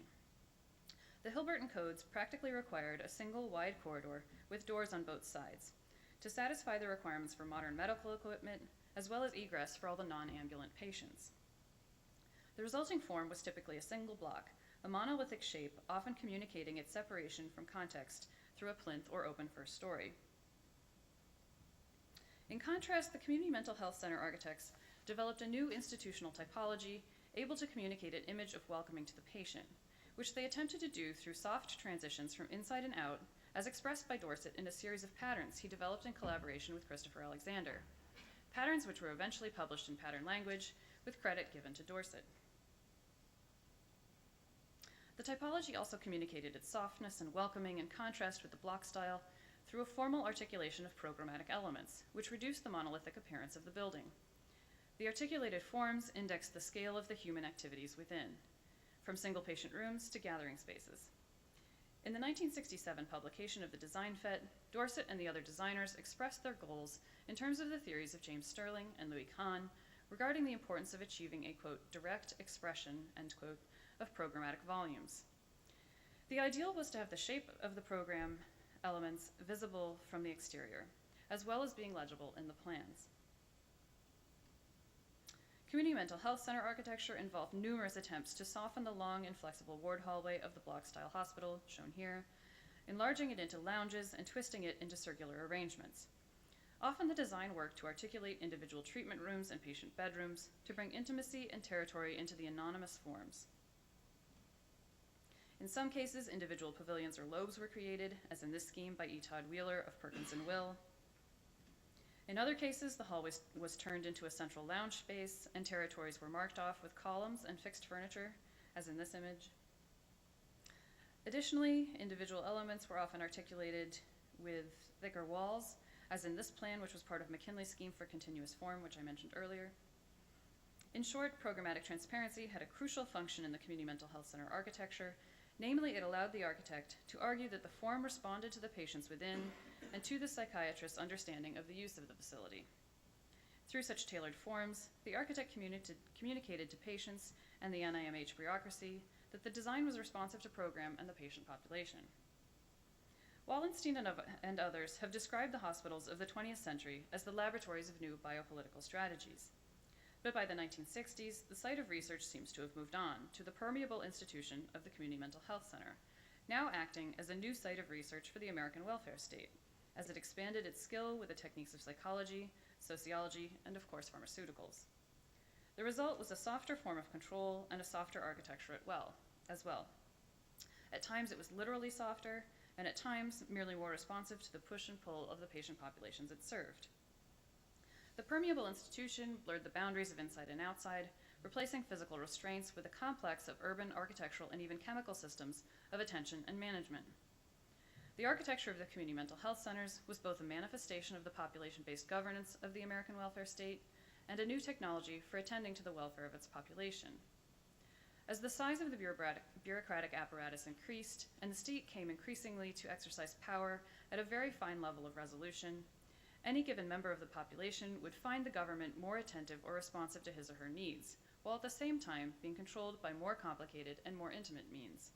The Hilberton codes practically required a single wide corridor with doors on both sides to satisfy the requirements for modern medical equipment, as well as egress for all the non-ambulant patients. The resulting form was typically a single block, a monolithic shape, often communicating its separation from context through a plinth or open first story. In contrast, the community mental health center architects developed a new institutional typology able to communicate an image of welcoming to the patient, which they attempted to do through soft transitions from inside and out, as expressed by Dorset in a series of patterns he developed in collaboration with Christopher Alexander, patterns which were eventually published in pattern language, with credit given to Dorset. The typology also communicated its softness and welcoming in contrast with the block style through a formal articulation of programmatic elements, which reduced the monolithic appearance of the building. The articulated forms indexed the scale of the human activities within, from single patient rooms to gathering spaces. In the 1967 publication of the Design FET, Dorset and the other designers expressed their goals in terms of the theories of James Sterling and Louis Kahn regarding the importance of achieving a, quote, direct expression, end quote, of programmatic volumes. The ideal was to have the shape of the program elements visible from the exterior, as well as being legible in the plans. Community mental health center architecture involved numerous attempts to soften the long and flexible ward hallway of the block-style hospital, shown here, enlarging it into lounges and twisting it into circular arrangements. Often the design worked to articulate individual treatment rooms and patient bedrooms to bring intimacy and territory into the anonymous forms. In some cases, individual pavilions or lobes were created, as in this scheme by E. Todd Wheeler of Perkins and Will. In other cases, the hall was turned into a central lounge space, and territories were marked off with columns and fixed furniture, as in this image. Additionally, individual elements were often articulated with thicker walls, as in this plan, which was part of McKinley's scheme for continuous form, which I mentioned earlier. In short, programmatic transparency had a crucial function in the community mental health center architecture. Namely, it allowed the architect to argue that the form responded to the patients within and to the psychiatrist's understanding of the use of the facility. Through such tailored forms, the architect communicated to patients and the NIMH bureaucracy that the design was responsive to program and the patient population. Wallenstein and others have described the hospitals of the 20th century as the laboratories of new biopolitical strategies. But by the 1960s, the site of research seems to have moved on to the permeable institution of the Community Mental Health Center, now acting as a new site of research for the American welfare state, as it expanded its skill with the techniques of psychology, sociology, and of course pharmaceuticals. The result was a softer form of control and a softer architecture as well. At times it was literally softer, and at times merely more responsive to the push and pull of the patient populations it served. The permeable institution blurred the boundaries of inside and outside, replacing physical restraints with a complex of urban, architectural, and even chemical systems of attention and management. The architecture of the community mental health centers was both a manifestation of the population-based governance of the American welfare state and a new technology for attending to the welfare of its population. As the size of the bureaucratic apparatus increased and the state came increasingly to exercise power at a very fine level of resolution, any given member of the population would find the government more attentive or responsive to his or her needs, while at the same time being controlled by more complicated and more intimate means.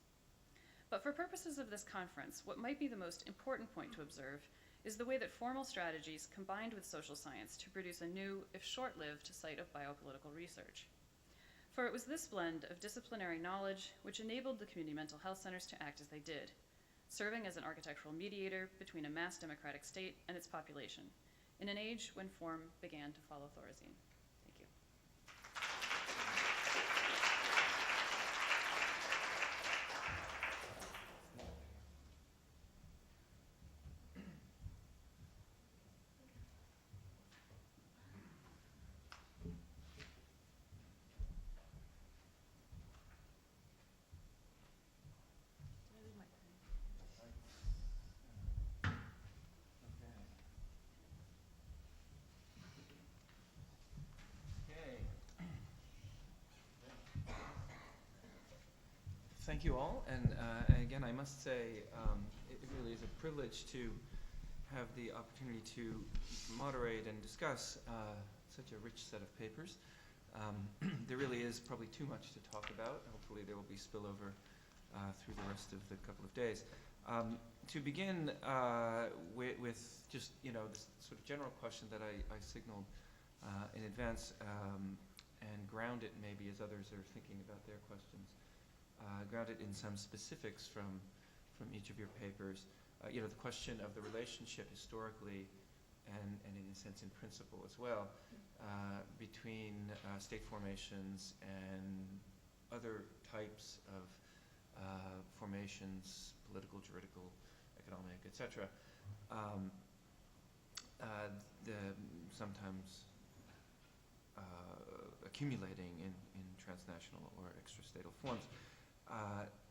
But for purposes of this conference, what might be the most important point to observe is the way that formal strategies combined with social science to produce a new, if short-lived, site of biopolitical research. For it was this blend of disciplinary knowledge which enabled the community mental health centers to act as they did, serving as an architectural mediator between a mass democratic state and its population, in an age when form began to follow Thorazine. Thank you. thank you all. And again, I must say, it really is a privilege to have the opportunity to moderate and discuss such a rich set of papers. There really is probably too much to talk about. Hopefully there will be spillover through the rest of the couple of days. To begin with just, this sort of general question that I signaled in advance, and ground it maybe as others are thinking about their questions, ground it in some specifics from each of your papers. The question of the relationship historically and in a sense in principle as well, between state formations and other types of formations, political, juridical, economic, etc. Sometimes accumulating in transnational or extrastatal forms.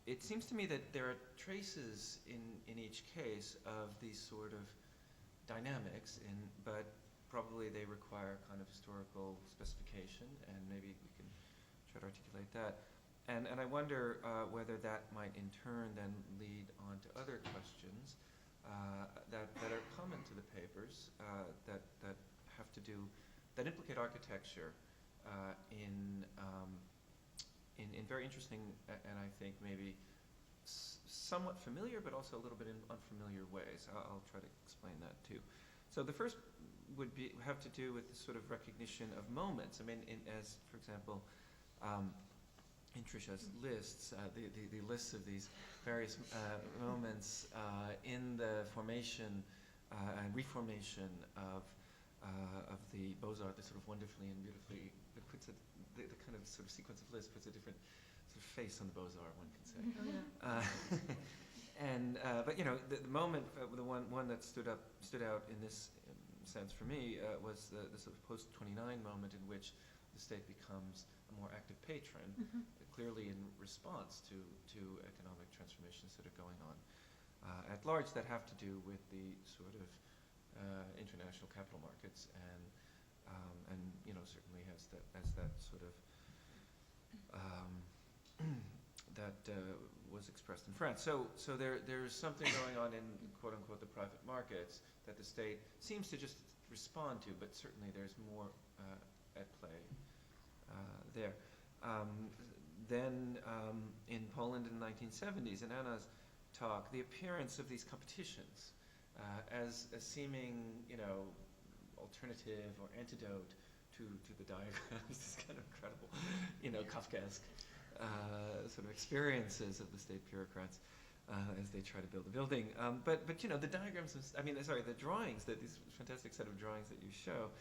It seems to me that there are traces in each case of these sort of dynamics, but probably they require kind of historical specification, and maybe we can try to articulate that. And I wonder whether that might in turn then lead on to other questions that are common to the papers that have to do, that implicate architecture in very interesting and I think maybe somewhat familiar, but also a little bit in unfamiliar ways. I'll try to explain that too. So the first would have to do with the sort of recognition of moments. I mean, as for example, in Trisha's lists, the lists of these various moments in the formation and reformation of the Beaux-Arts, the sort of wonderfully and beautifully, it puts the kind of sort of sequence of lists puts a different sort of face on the Beaux-Arts, one can say. But the moment, the one that stood out in this sense for me was the sort of post-29 moment in which the state becomes a more active patron, clearly in response to economic transformations that are going on at large that have to do with the sort of international capital markets and certainly as that sort of that was expressed in France. So there's something going on in quote unquote the private markets that the state seems to just respond to, but certainly there's more at play there. Then in Poland in the 1970s, in Anna's talk, the appearance of these competitions as a seeming, alternative or antidote to the diagrams is kind of incredible, Kafkaesque sort of experiences of the state bureaucrats as they try to build a building. But the diagrams, the drawings, these fantastic set of drawings that you show,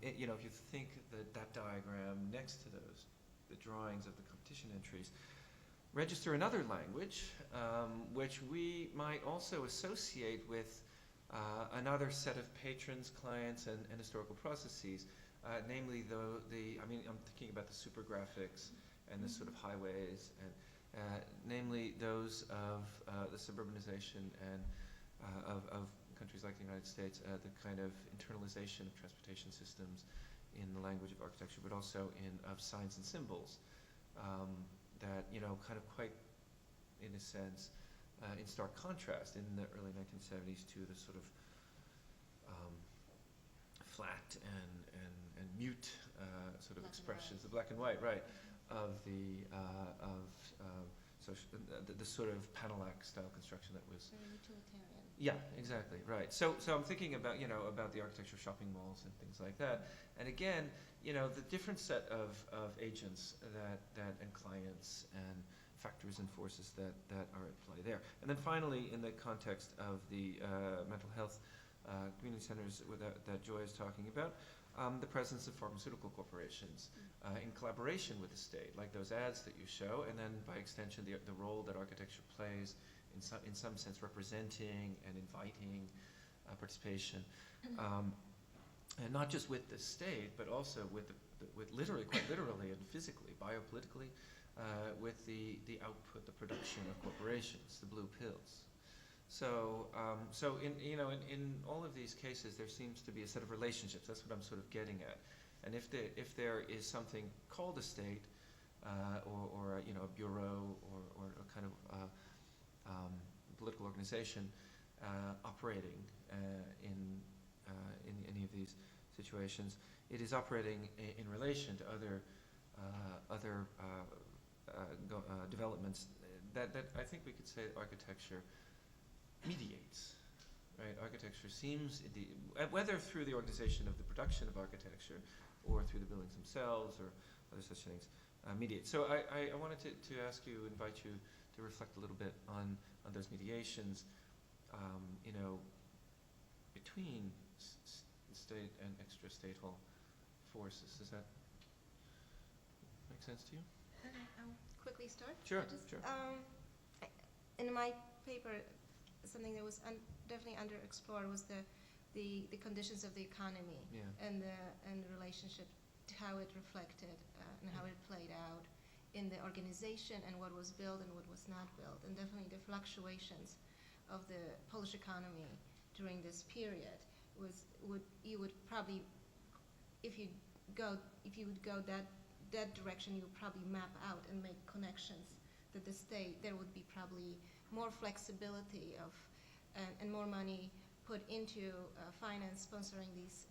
if you think that diagram next to the drawings of the competition entries, register another language, which we might also associate with another set of patrons, clients, and historical processes, namely I'm thinking about the super graphics and the sort of highways, and namely those of the suburbanization and of countries like the United States, the kind of internalization of transportation systems in the language of architecture, but also of signs and symbols that kind of quite, in a sense, in stark contrast in the early 1970s to the sort of flat and mute sort of expressions, the black and white, right, of the sort of panel-act style construction that was very utilitarian. Yeah, exactly, right. So I'm thinking about about the architecture of shopping malls and things like that. And again, the different set of agents that and clients and factors and forces that are at play there. And then finally, in the context of the mental health community centers that Joy is talking about, the presence of pharmaceutical corporations in collaboration with the state, like those ads that you show, and then by extension the role that architecture plays in some sense representing and inviting participation, and not just with the state, but also with literally, quite literally and physically, biopolitically, with the output, the production of corporations, the blue pills. So in all of these cases, there seems to be a set of relationships. That's what I'm sort of getting at. And if there is something called a state, or a bureau or a kind of political organization operating in any of these situations. It is operating in relation to other developments that I think we could say architecture mediates. Right? Architecture seems, whether through the organization of the production of architecture or through the buildings themselves or other such things, mediate. So I wanted to ask you, invite you to reflect a little bit on those mediations, between state and extra-statal forces. Does that make sense to you? Okay, I'll quickly start. Sure, Just, sure. In my paper, something that was definitely underexplored was the conditions of the economy and the relationship to how it reflected and how it played out in the organization and what was built and what was not built, and definitely the fluctuations of the Polish economy during this period you would probably, if you would go that direction, you would probably map out and make connections that the state, there would be probably more flexibility of and more money put into finance sponsoring these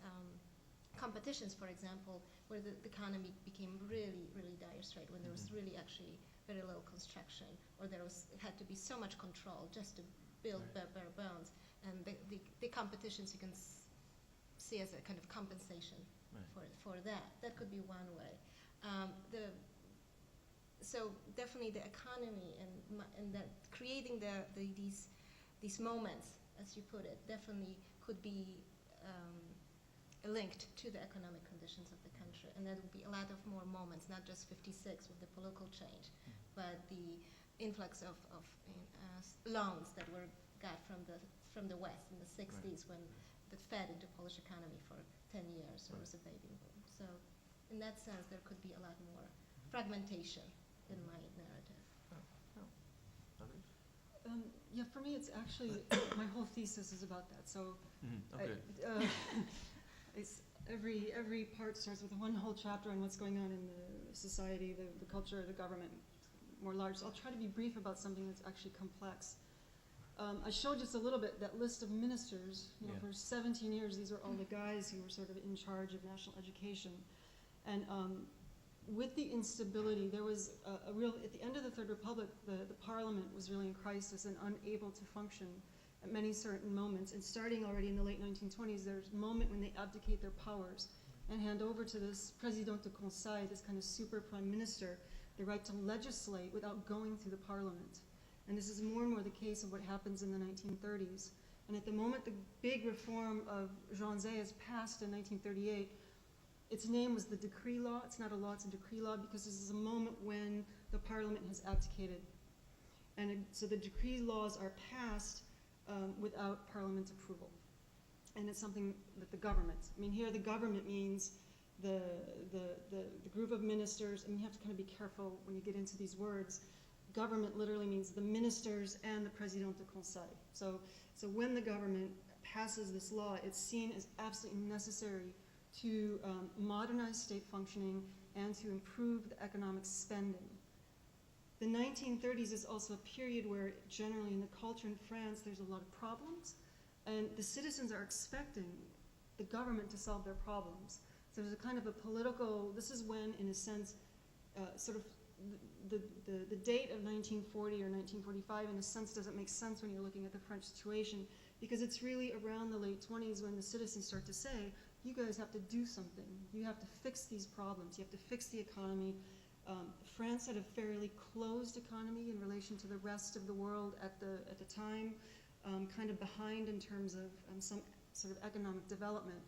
competitions, for example, where the economy became really, really dire straight, when there was really actually very little construction, or had to be so much control just to build bare bones. And the competitions you can see as a kind of compensation for that. That could be one way. So definitely the economy and that creating these moments, as you put it, definitely could be linked to the economic conditions of the country, and that would be a lot of more moments, not just 56 with the political change, but the influx of loans that were got from the West in the 60s when that fed into Polish economy for 10 years. There was a baby boom. So in that sense, there could be a lot more fragmentation in my narrative. Yeah, for me, it's actually my whole thesis is about that. So, it's every part starts with one whole chapter on what's going on in the society, the culture, the government, more large. So I'll try to be brief about something that's actually complex. I showed just a little bit that list of ministers. For 17 years, these are all the guys who were sort of in charge of national education, and with the instability, there was a real, at the end of the Third Republic, the parliament was really in crisis and unable to function at many certain moments. And starting already in the late 1920s, there's a moment when they abdicate their powers and hand over to this président de conseil, this kind of super prime minister, the right to legislate without going through the parliament. And this is more and more the case of what happens in the 1930s. And at the moment the big reform of Jean Zay is passed in 1938, its name was the decree law. It's not a law, it's a decree law, because this is a moment when the parliament has abdicated. And so the decree laws are passed without parliament approval. And it's something that the government, here the government means the group of ministers, you have to kind of be careful when you get into these words. Government literally means the ministers and the président de conseil. So when the government passes this law, it's seen as absolutely necessary to modernize state functioning and to improve the economic spending. The 1930s is also a period where generally in the culture in France there's a lot of problems, and the citizens are expecting the government to solve their problems. So there's a kind of a political, this is when in a sense sort of the date of 1940 or 1945 in a sense doesn't make sense when you're looking at the French situation, because it's really around the late 20s when the citizens start to say, you guys have to do something. You have to fix these problems. You have to fix the economy. France had a fairly closed economy in relation to the rest of the world at the time, kind of behind in terms of some sort of economic development,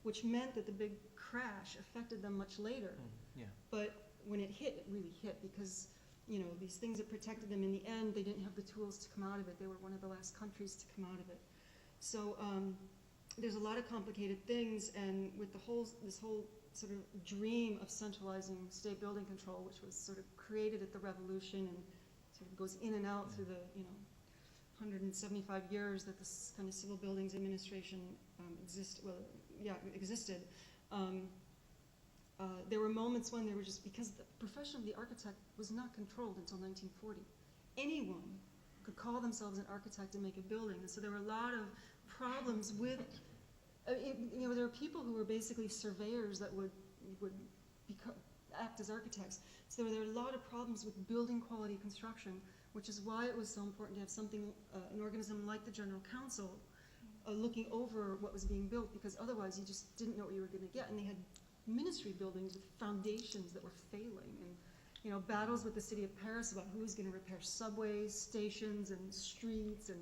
which meant that the big crash affected them much later. But when it hit, it really hit, because these things that protected them in the end, they didn't have the tools to come out of it. They were one of the last countries to come out of it. So there's a lot of complicated things, and with this whole sort of dream of centralizing state building control, which was sort of created at the revolution and sort of goes in and out through the 175 years that this kind of civil buildings administration existed. there were moments when they were just, because the profession of the architect was not controlled until 1940. Anyone could call themselves an architect and make a building, and so there were a lot of problems with, there were people who were basically surveyors that would act as architects. So there were a lot of problems with building quality construction, which is why it was so important to have something, an organism like the General Council, looking over what was being built, because otherwise you just didn't know what you were going to get. And they had ministry buildings with foundations that were failing, and battles with the city of Paris about who was going to repair subways, stations, and streets. And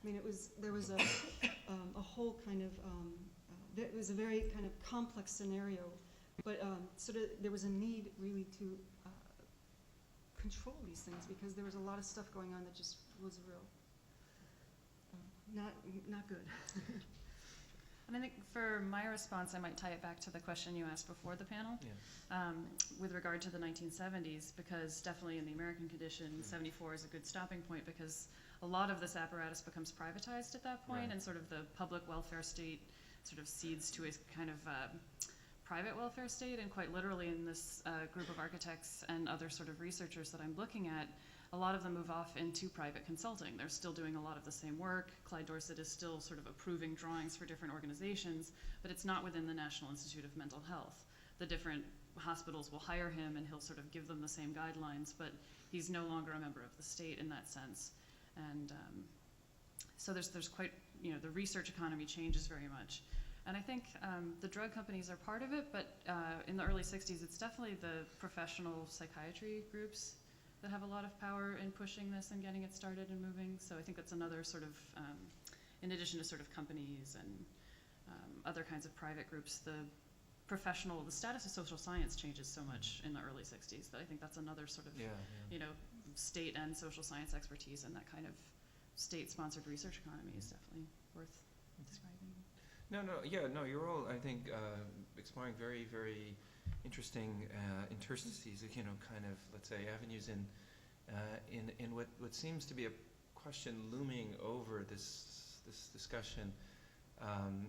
I mean, there was a whole kind of it was a very kind of complex scenario, but sort of there was a need really to control these things, because there was a lot of stuff going on that just was real not good. And I think for my response, I might tie it back to the question you asked before the panel, with regard to the 1970s, because definitely in the American condition, 74 is a good stopping point, because a lot of this apparatus becomes privatized at that point, and sort of the public welfare state sort of cedes to a kind of private welfare state. And quite literally in this group of architects and other sort of researchers that I'm looking at, a lot of them move off into private consulting. They're still doing a lot of the same work. Clyde Dorset is still sort of approving drawings for different organizations, but it's not within the National Institute of Mental Health. The different hospitals will hire him and he'll sort of give them the same guidelines, but he's no longer a member of the state in that sense. And so there's quite, the research economy changes very much. And I think the drug companies are part of it, but in the early 60s, it's definitely the professional psychiatry groups that have a lot of power in pushing this and getting it started and moving. So I think that's another sort of, in addition to sort of companies and other kinds of private groups, the status of social science changes so much in the early 60s that I think that's another sort of, state and social science expertise, and that kind of state-sponsored research economy is definitely worth describing. No, you're all, I think, exploring very, very interesting interstices, kind of, let's say, avenues in what seems to be a question looming over this discussion,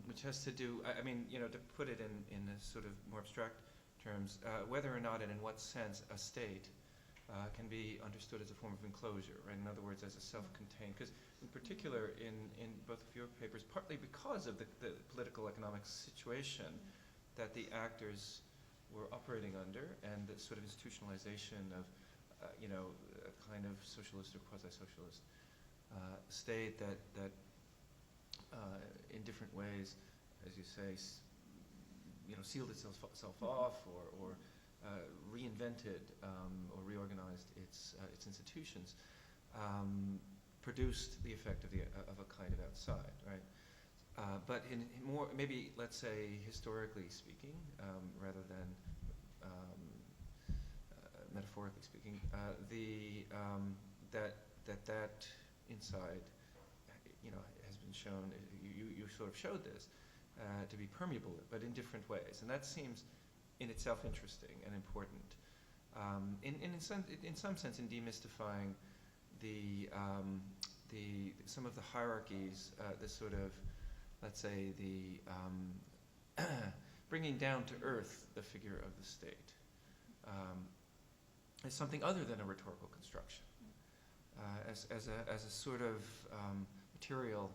which has to do, to put it in a sort of more abstract terms, whether or not and in what sense a state can be understood as a form of enclosure, right? In other words, as a self-contained, because in particular in both of your papers, partly because of the political economic situation that the actors were operating under, and the sort of institutionalization of, a kind of socialist or quasi-socialist state that in different ways, as you say, sealed itself off or reinvented or reorganized its institutions, produced the effect of a kind of outside, right? But in more, maybe let's say historically speaking, rather than metaphorically speaking, that inside, has been shown. You sort of showed this to be permeable, but in different ways, and that seems in itself interesting and important. In some sense, in demystifying some of the hierarchies, the sort of, let's say, the bringing down to earth the figure of the state as something other than a rhetorical construction, as a sort of material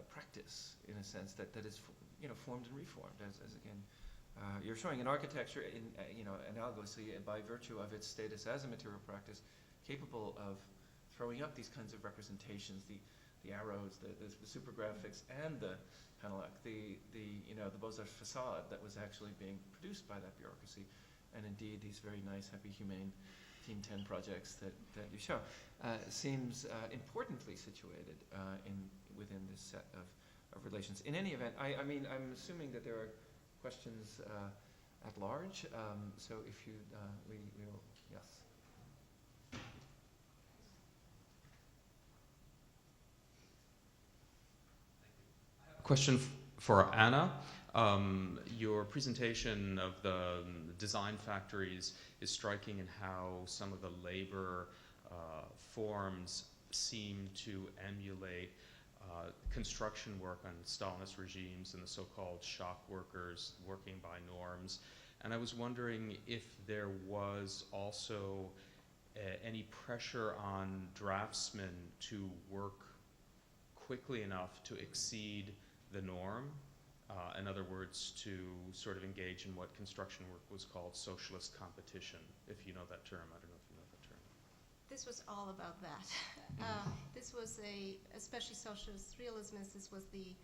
practice, in a sense, that is formed and reformed, as again you're showing in architecture, analogously, by virtue of its status as a material practice, capable of throwing up these kinds of representations, the arrows, the super graphics, and the panel, the Beaux-Arts facade that was actually being produced by that bureaucracy, and indeed these very nice, happy, humane Team 10 projects that you show, seems importantly situated within this set of relations. In any event, I'm assuming that there are questions at large, so if you, we will, yes. Question for Anna. Your presentation of the design factories is striking in how some of the labor forms seem to emulate construction work on Stalinist regimes and the so-called shop workers working by norms. And I was wondering if there was also any pressure on draftsmen to work quickly enough to exceed the norm. In other words, to sort of engage in what construction work was called socialist competition, if you know that term. I don't know if you know that term. This was all about that. This was especially socialist realism. This was the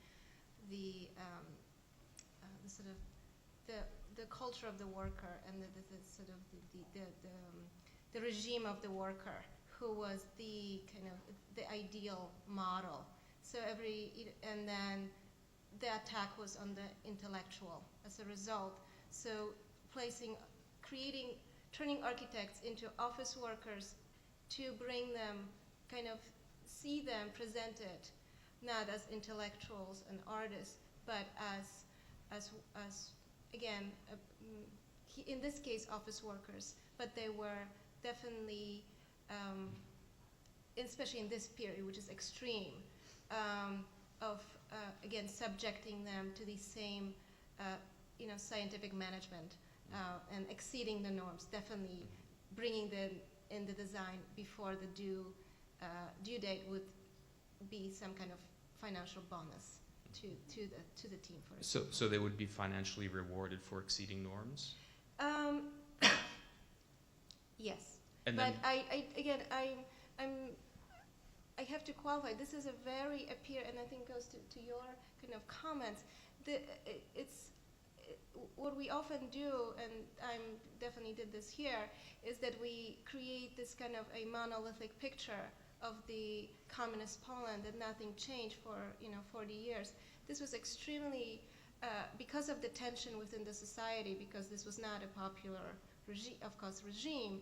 sort of the culture of the worker and the sort of the regime of the worker, who was the kind of the ideal model. So and then the attack was on the intellectual as a result. So turning architects into office workers to bring them, kind of see them presented not as intellectuals and artists, but as again, in this case, office workers. But they were definitely, especially in this period, which is extreme, of again subjecting them to the same, scientific management and exceeding the norms. Definitely bringing them in the design before the due date would be some kind of financial bonus to the team. For So they would be financially rewarded for exceeding norms? Yes. And but then I have to qualify. This is a very and I think goes to your kind of comments. What we often do, and I definitely did this here, is that we create this kind of a monolithic picture of the communist Poland, that nothing changed for 40 years. This was extremely because of the tension within the society, because this was not a popular regime.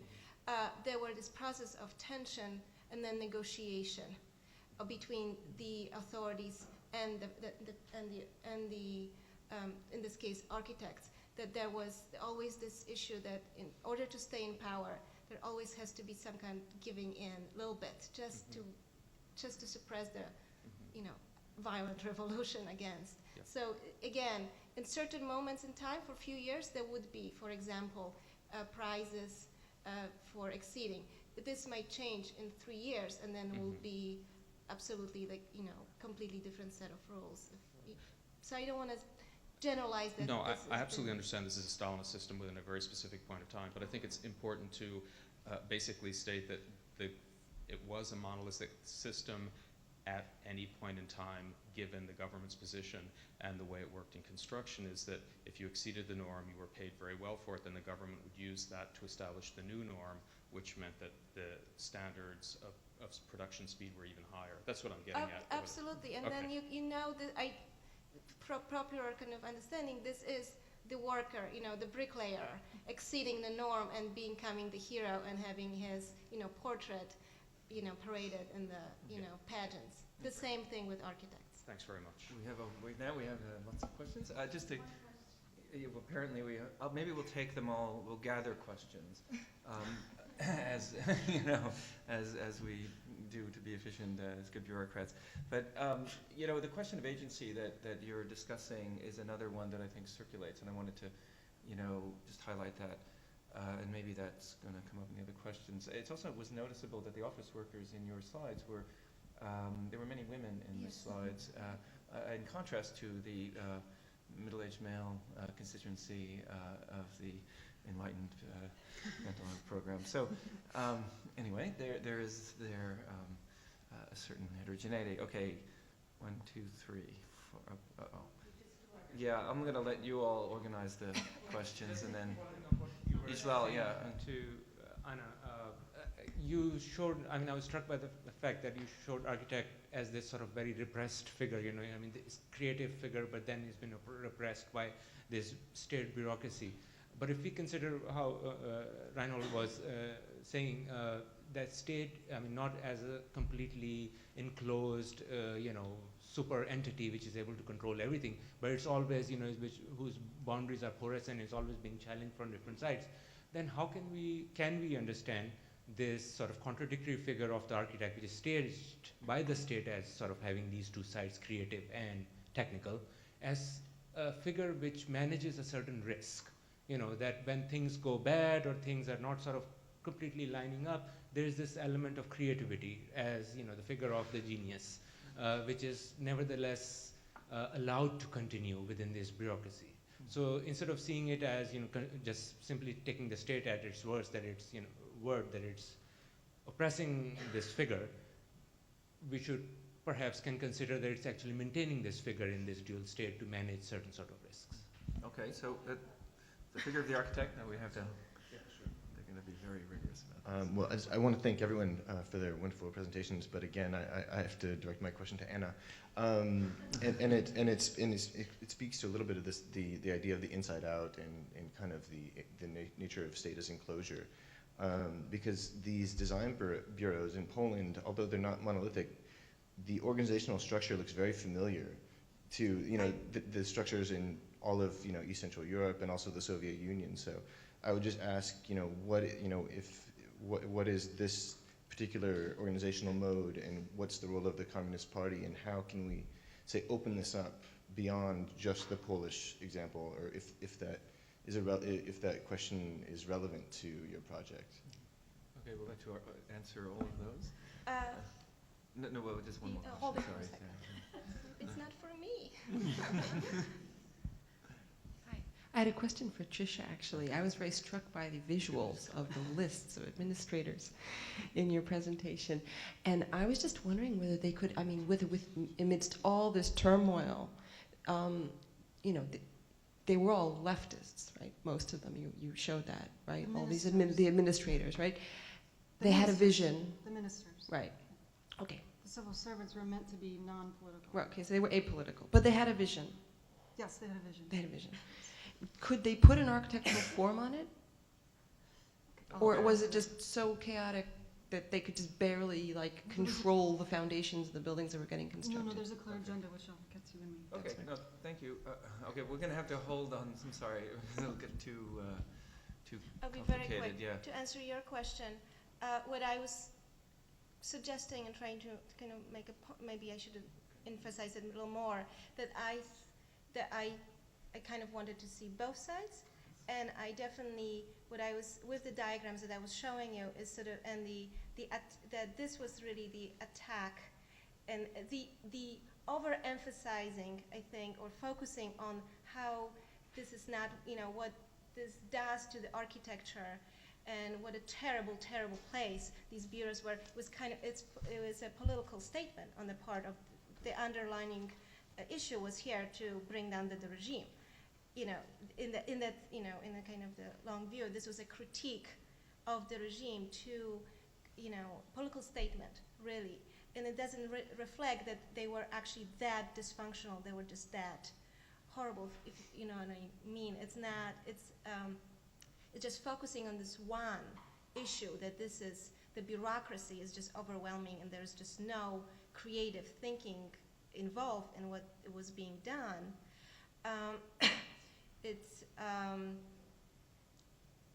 There were this process of tension and then negotiation between the authorities and the in this case architects. That there was always this issue that in order to stay in power, there always has to be some kind of giving in a little bit, just to suppress the violent revolution against. Yeah. So again, in certain moments in time, for a few years, there would be, for example, prizes for exceeding. This might change in 3 years, and then will be absolutely completely different set of rules. So I don't want to generalize that. No, I absolutely understand this is a Stalinist system within a very specific point of time, but I think it's important to basically state that it was a monolithic system at any point in time, given the government's position, and the way it worked in construction is that if you exceeded the norm, you were paid very well for it, then the government would use that to establish the new norm, which meant that the standards of production speed were even higher. That's what I'm getting at. Absolutely, and then popular kind of understanding, this is the worker, the bricklayer, exceeding the norm and becoming the hero and having his, portrait, paraded in the, pageants. The same thing with architects. Thanks very much. We have lots of questions. Apparently maybe we'll take them all. We'll gather questions, as as we do to be efficient as good bureaucrats. But the question of agency that you're discussing is another one that I think circulates, and I wanted to just highlight that. And maybe that's going to come up in the other questions. It also was noticeable that the office workers in your slides were, there were many women in the slides, in contrast to the middle-aged male constituency of the enlightened mental health program. So anyway, there is a certain heterogeneity. Okay, 1, 2, 3, 4. Yeah, I'm going to let you all organize the questions, and then Ismail, yeah. To Anna, you showed, I was struck by the fact that you showed architect as this sort of very repressed figure, this creative figure, but then he's been repressed by this state bureaucracy. But if we consider how Reinhold was saying that state, not as a completely enclosed, super entity which is able to control everything, but it's always, whose boundaries are porous and it's always being challenged from different sides, then how can we understand this sort of contradictory figure of the architect, which is staged by the state as sort of having these two sides, creative and technical, as a figure which manages a certain risk? that when things go bad or things are not sort of completely lining up, there's this element of creativity as, the figure of the genius, which is nevertheless allowed to continue within this bureaucracy. So instead of seeing it as, just simply taking the state at its worst, that it's, that it's oppressing this figure, we should perhaps can consider that it's actually maintaining this figure in this dual state to manage certain sort of risks. Okay, so the figure of the architect, now we have to, they're going to be very rigorous about this. Well, I want to thank everyone for their wonderful presentations, but again, I have to direct my question to Anna. It speaks to a little bit of this, the idea of the inside out and kind of the nature of state as enclosure. Because these design bureaus in Poland, although they're not monolithic, the organizational structure looks very familiar to the structures in all of East Central Europe and also the Soviet Union. So I would just ask what is this particular organizational mode, and what's the role of the Communist Party, and how can we say open this up beyond just the Polish example, or if that question is relevant to your project. Okay, we'll let you answer all of those. No, well, just one more Hold question. it for a Sorry. second. It's not for me. Hi. I had a question for Tricia, actually. I was very struck by the visuals of the lists of administrators in your presentation. And I was just wondering whether they could, amidst all this turmoil, they were all leftists, right? Most of them, you showed that, right? All these the administrators, right? They had a vision. The ministers. Right. Okay. The civil servants were meant to be non-political. Right, okay, so they were apolitical. But they had a vision. Yes, they had a vision. They had a vision. Could they put an architectural form on it? Or was it just so chaotic that they could just barely control the foundations of the buildings that were getting constructed? No, there's a clear agenda, which I'll get to in a minute. Okay, no, thank you. Okay, we're going to have to hold on. I'm sorry, it'll get too I'll be complicated. very quick. Yeah. To answer your question, what I was suggesting and trying to kind of make maybe I should have emphasized it a little more, that I kind of wanted to see both sides, and I definitely, with the diagrams that I was showing you, is sort of, and that this was really the attack, and the overemphasizing, I think, or focusing on how this is not, what this does to the architecture, and what a terrible, terrible place these bureaus were. It was a political statement on the part of the underlining issue was here to bring down the regime. In the kind of the long view, this was a critique of the regime to, political statement, really. And it doesn't reflect that they were actually that dysfunctional. They were just that horrible, if you know what I mean. It's not, it's just focusing on this one issue, that this is, the bureaucracy is just overwhelming, and there's just no creative thinking involved in what was being done.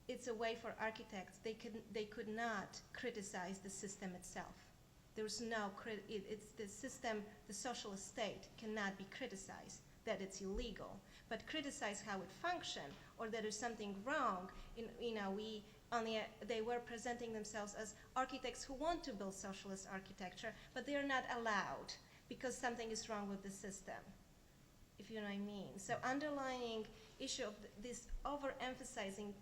It's a way for architects, they could not criticize the system itself. There's no, it's the system, the socialist state cannot be criticized, that it's illegal, but criticize how it functioned, or that there's something wrong. They were presenting themselves as architects who want to build socialist architecture, but they are not allowed because something is wrong with the system, if you know what I mean. So underlying issue of this overemphasizing,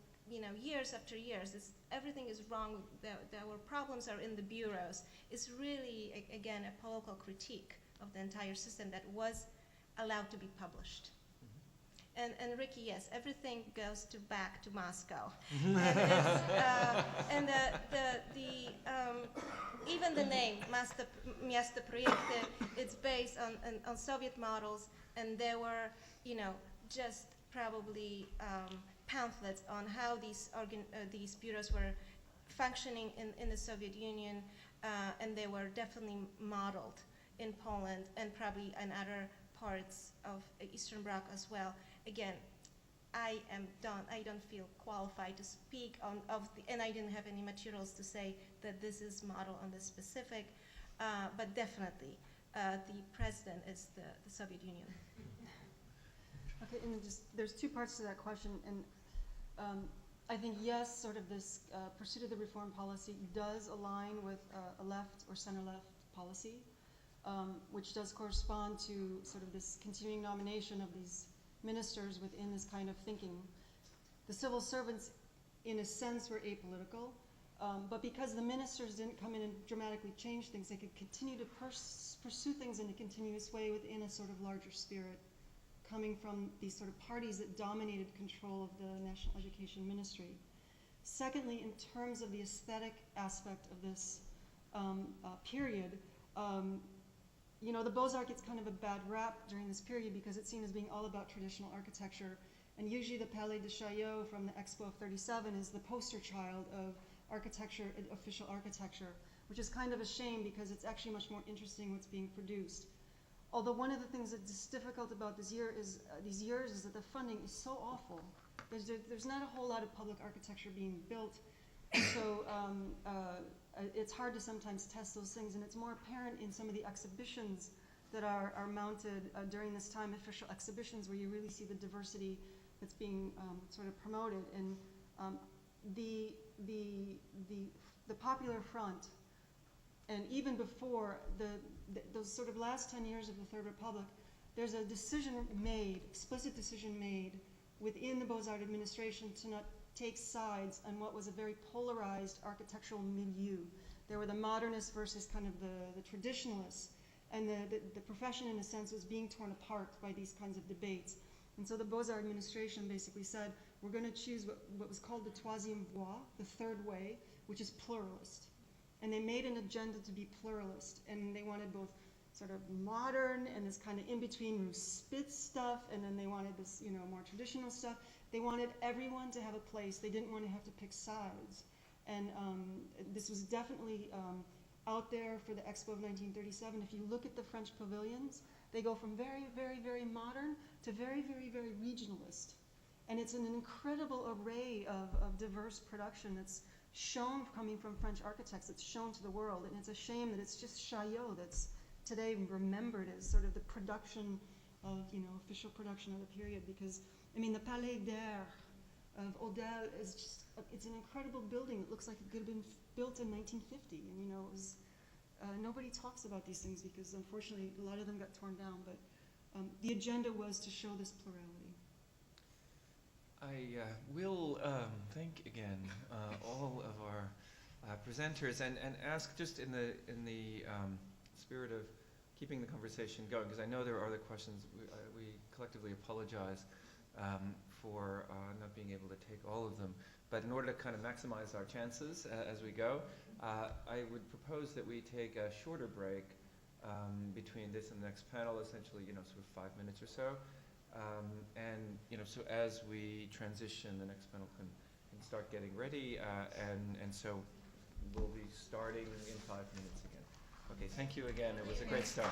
years after years, everything is wrong, our problems are in the bureaus, is really, again, a political critique of the entire system that was allowed to be published. And Ricky, yes, everything goes back to Moscow. And even the name, Miasto Projekty, it's based on Soviet models, and there were, just probably pamphlets on how these bureaus were functioning in the Soviet Union, and they were definitely modeled in Poland and probably in other parts of Eastern Bloc as well. Again, I don't feel qualified to speak and I didn't have any materials to say that this is modeled on this specific, but definitely the president is the Soviet Union. Okay, and there's two parts to that question, and I think, yes, sort of this pursuit of the reform policy does align with a left or center-left policy, which does correspond to sort of this continuing nomination of these ministers within this kind of thinking. The civil servants, in a sense, were apolitical, but because the ministers didn't come in and dramatically change things, they could continue to pursue things in a continuous way within a sort of larger spirit, coming from these sort of parties that dominated control of the National Education Ministry. Secondly, in terms of the aesthetic aspect of this period, you know, the Beaux-Arts gets kind of a bad rap during this period because it's seen as being all about traditional architecture, and usually the Palais de Chaillot from the Expo of '37 is the poster child of architecture, official architecture, which is kind of a shame because it's actually much more interesting what's being produced. Although one of the things that's difficult about these years is that the funding is so awful. There's not a whole lot of public architecture being built, so it's hard to sometimes test those things, and it's more apparent in some of the exhibitions that are mounted during this time, official exhibitions where you really see the diversity that's being sort of promoted. And the Popular Front, and even before those sort of last 10 years of the Third Republic, there's a decision made, explicit decision made within the Beaux-Arts administration to not take sides on what was a very polarized architectural milieu. There were the modernists versus kind of the traditionalists, and the profession, in a sense, was being torn apart by these kinds of debates. And so the Beaux-Arts administration basically said, we're going to choose what was called the troisième voie, the third way, which is pluralist. And they made an agenda to be pluralist, and they wanted both sort of modern and this kind of in-between Ruth Spitz stuff, and then they wanted this, you know, more traditional stuff. They wanted everyone to have a place. They didn't want to have to pick sides. And this was definitely out there for the Expo of 1937. If you look at the French pavilions, they go from very, very, very modern to very, very, very regionalist. And it's an incredible array of diverse production that's shown coming from French architects. It's shown to the world, and it's a shame that it's just Chaillot that's today remembered as sort of the production of, you know, official production of the period. Because, I mean, the Palais d'Air of Odell is just, it's an incredible building. It looks like it could have been built in 1950, and, you know, it was, nobody talks about these things because, unfortunately, a lot of them got torn down, but the agenda was to show this plurality. I will thank again all of our presenters and ask, just in the spirit of keeping the conversation going, because I know there are other questions. We collectively apologize for not being able to take all of them, but in order to kind of maximize our chances as we go, I would propose that we take a shorter break between this and the next panel, essentially, you know, sort of 5 minutes or so. And, you know, so as we transition, the next panel can start getting ready, and so we'll be starting in 5 minutes again. Okay, thank you again. It was a great start.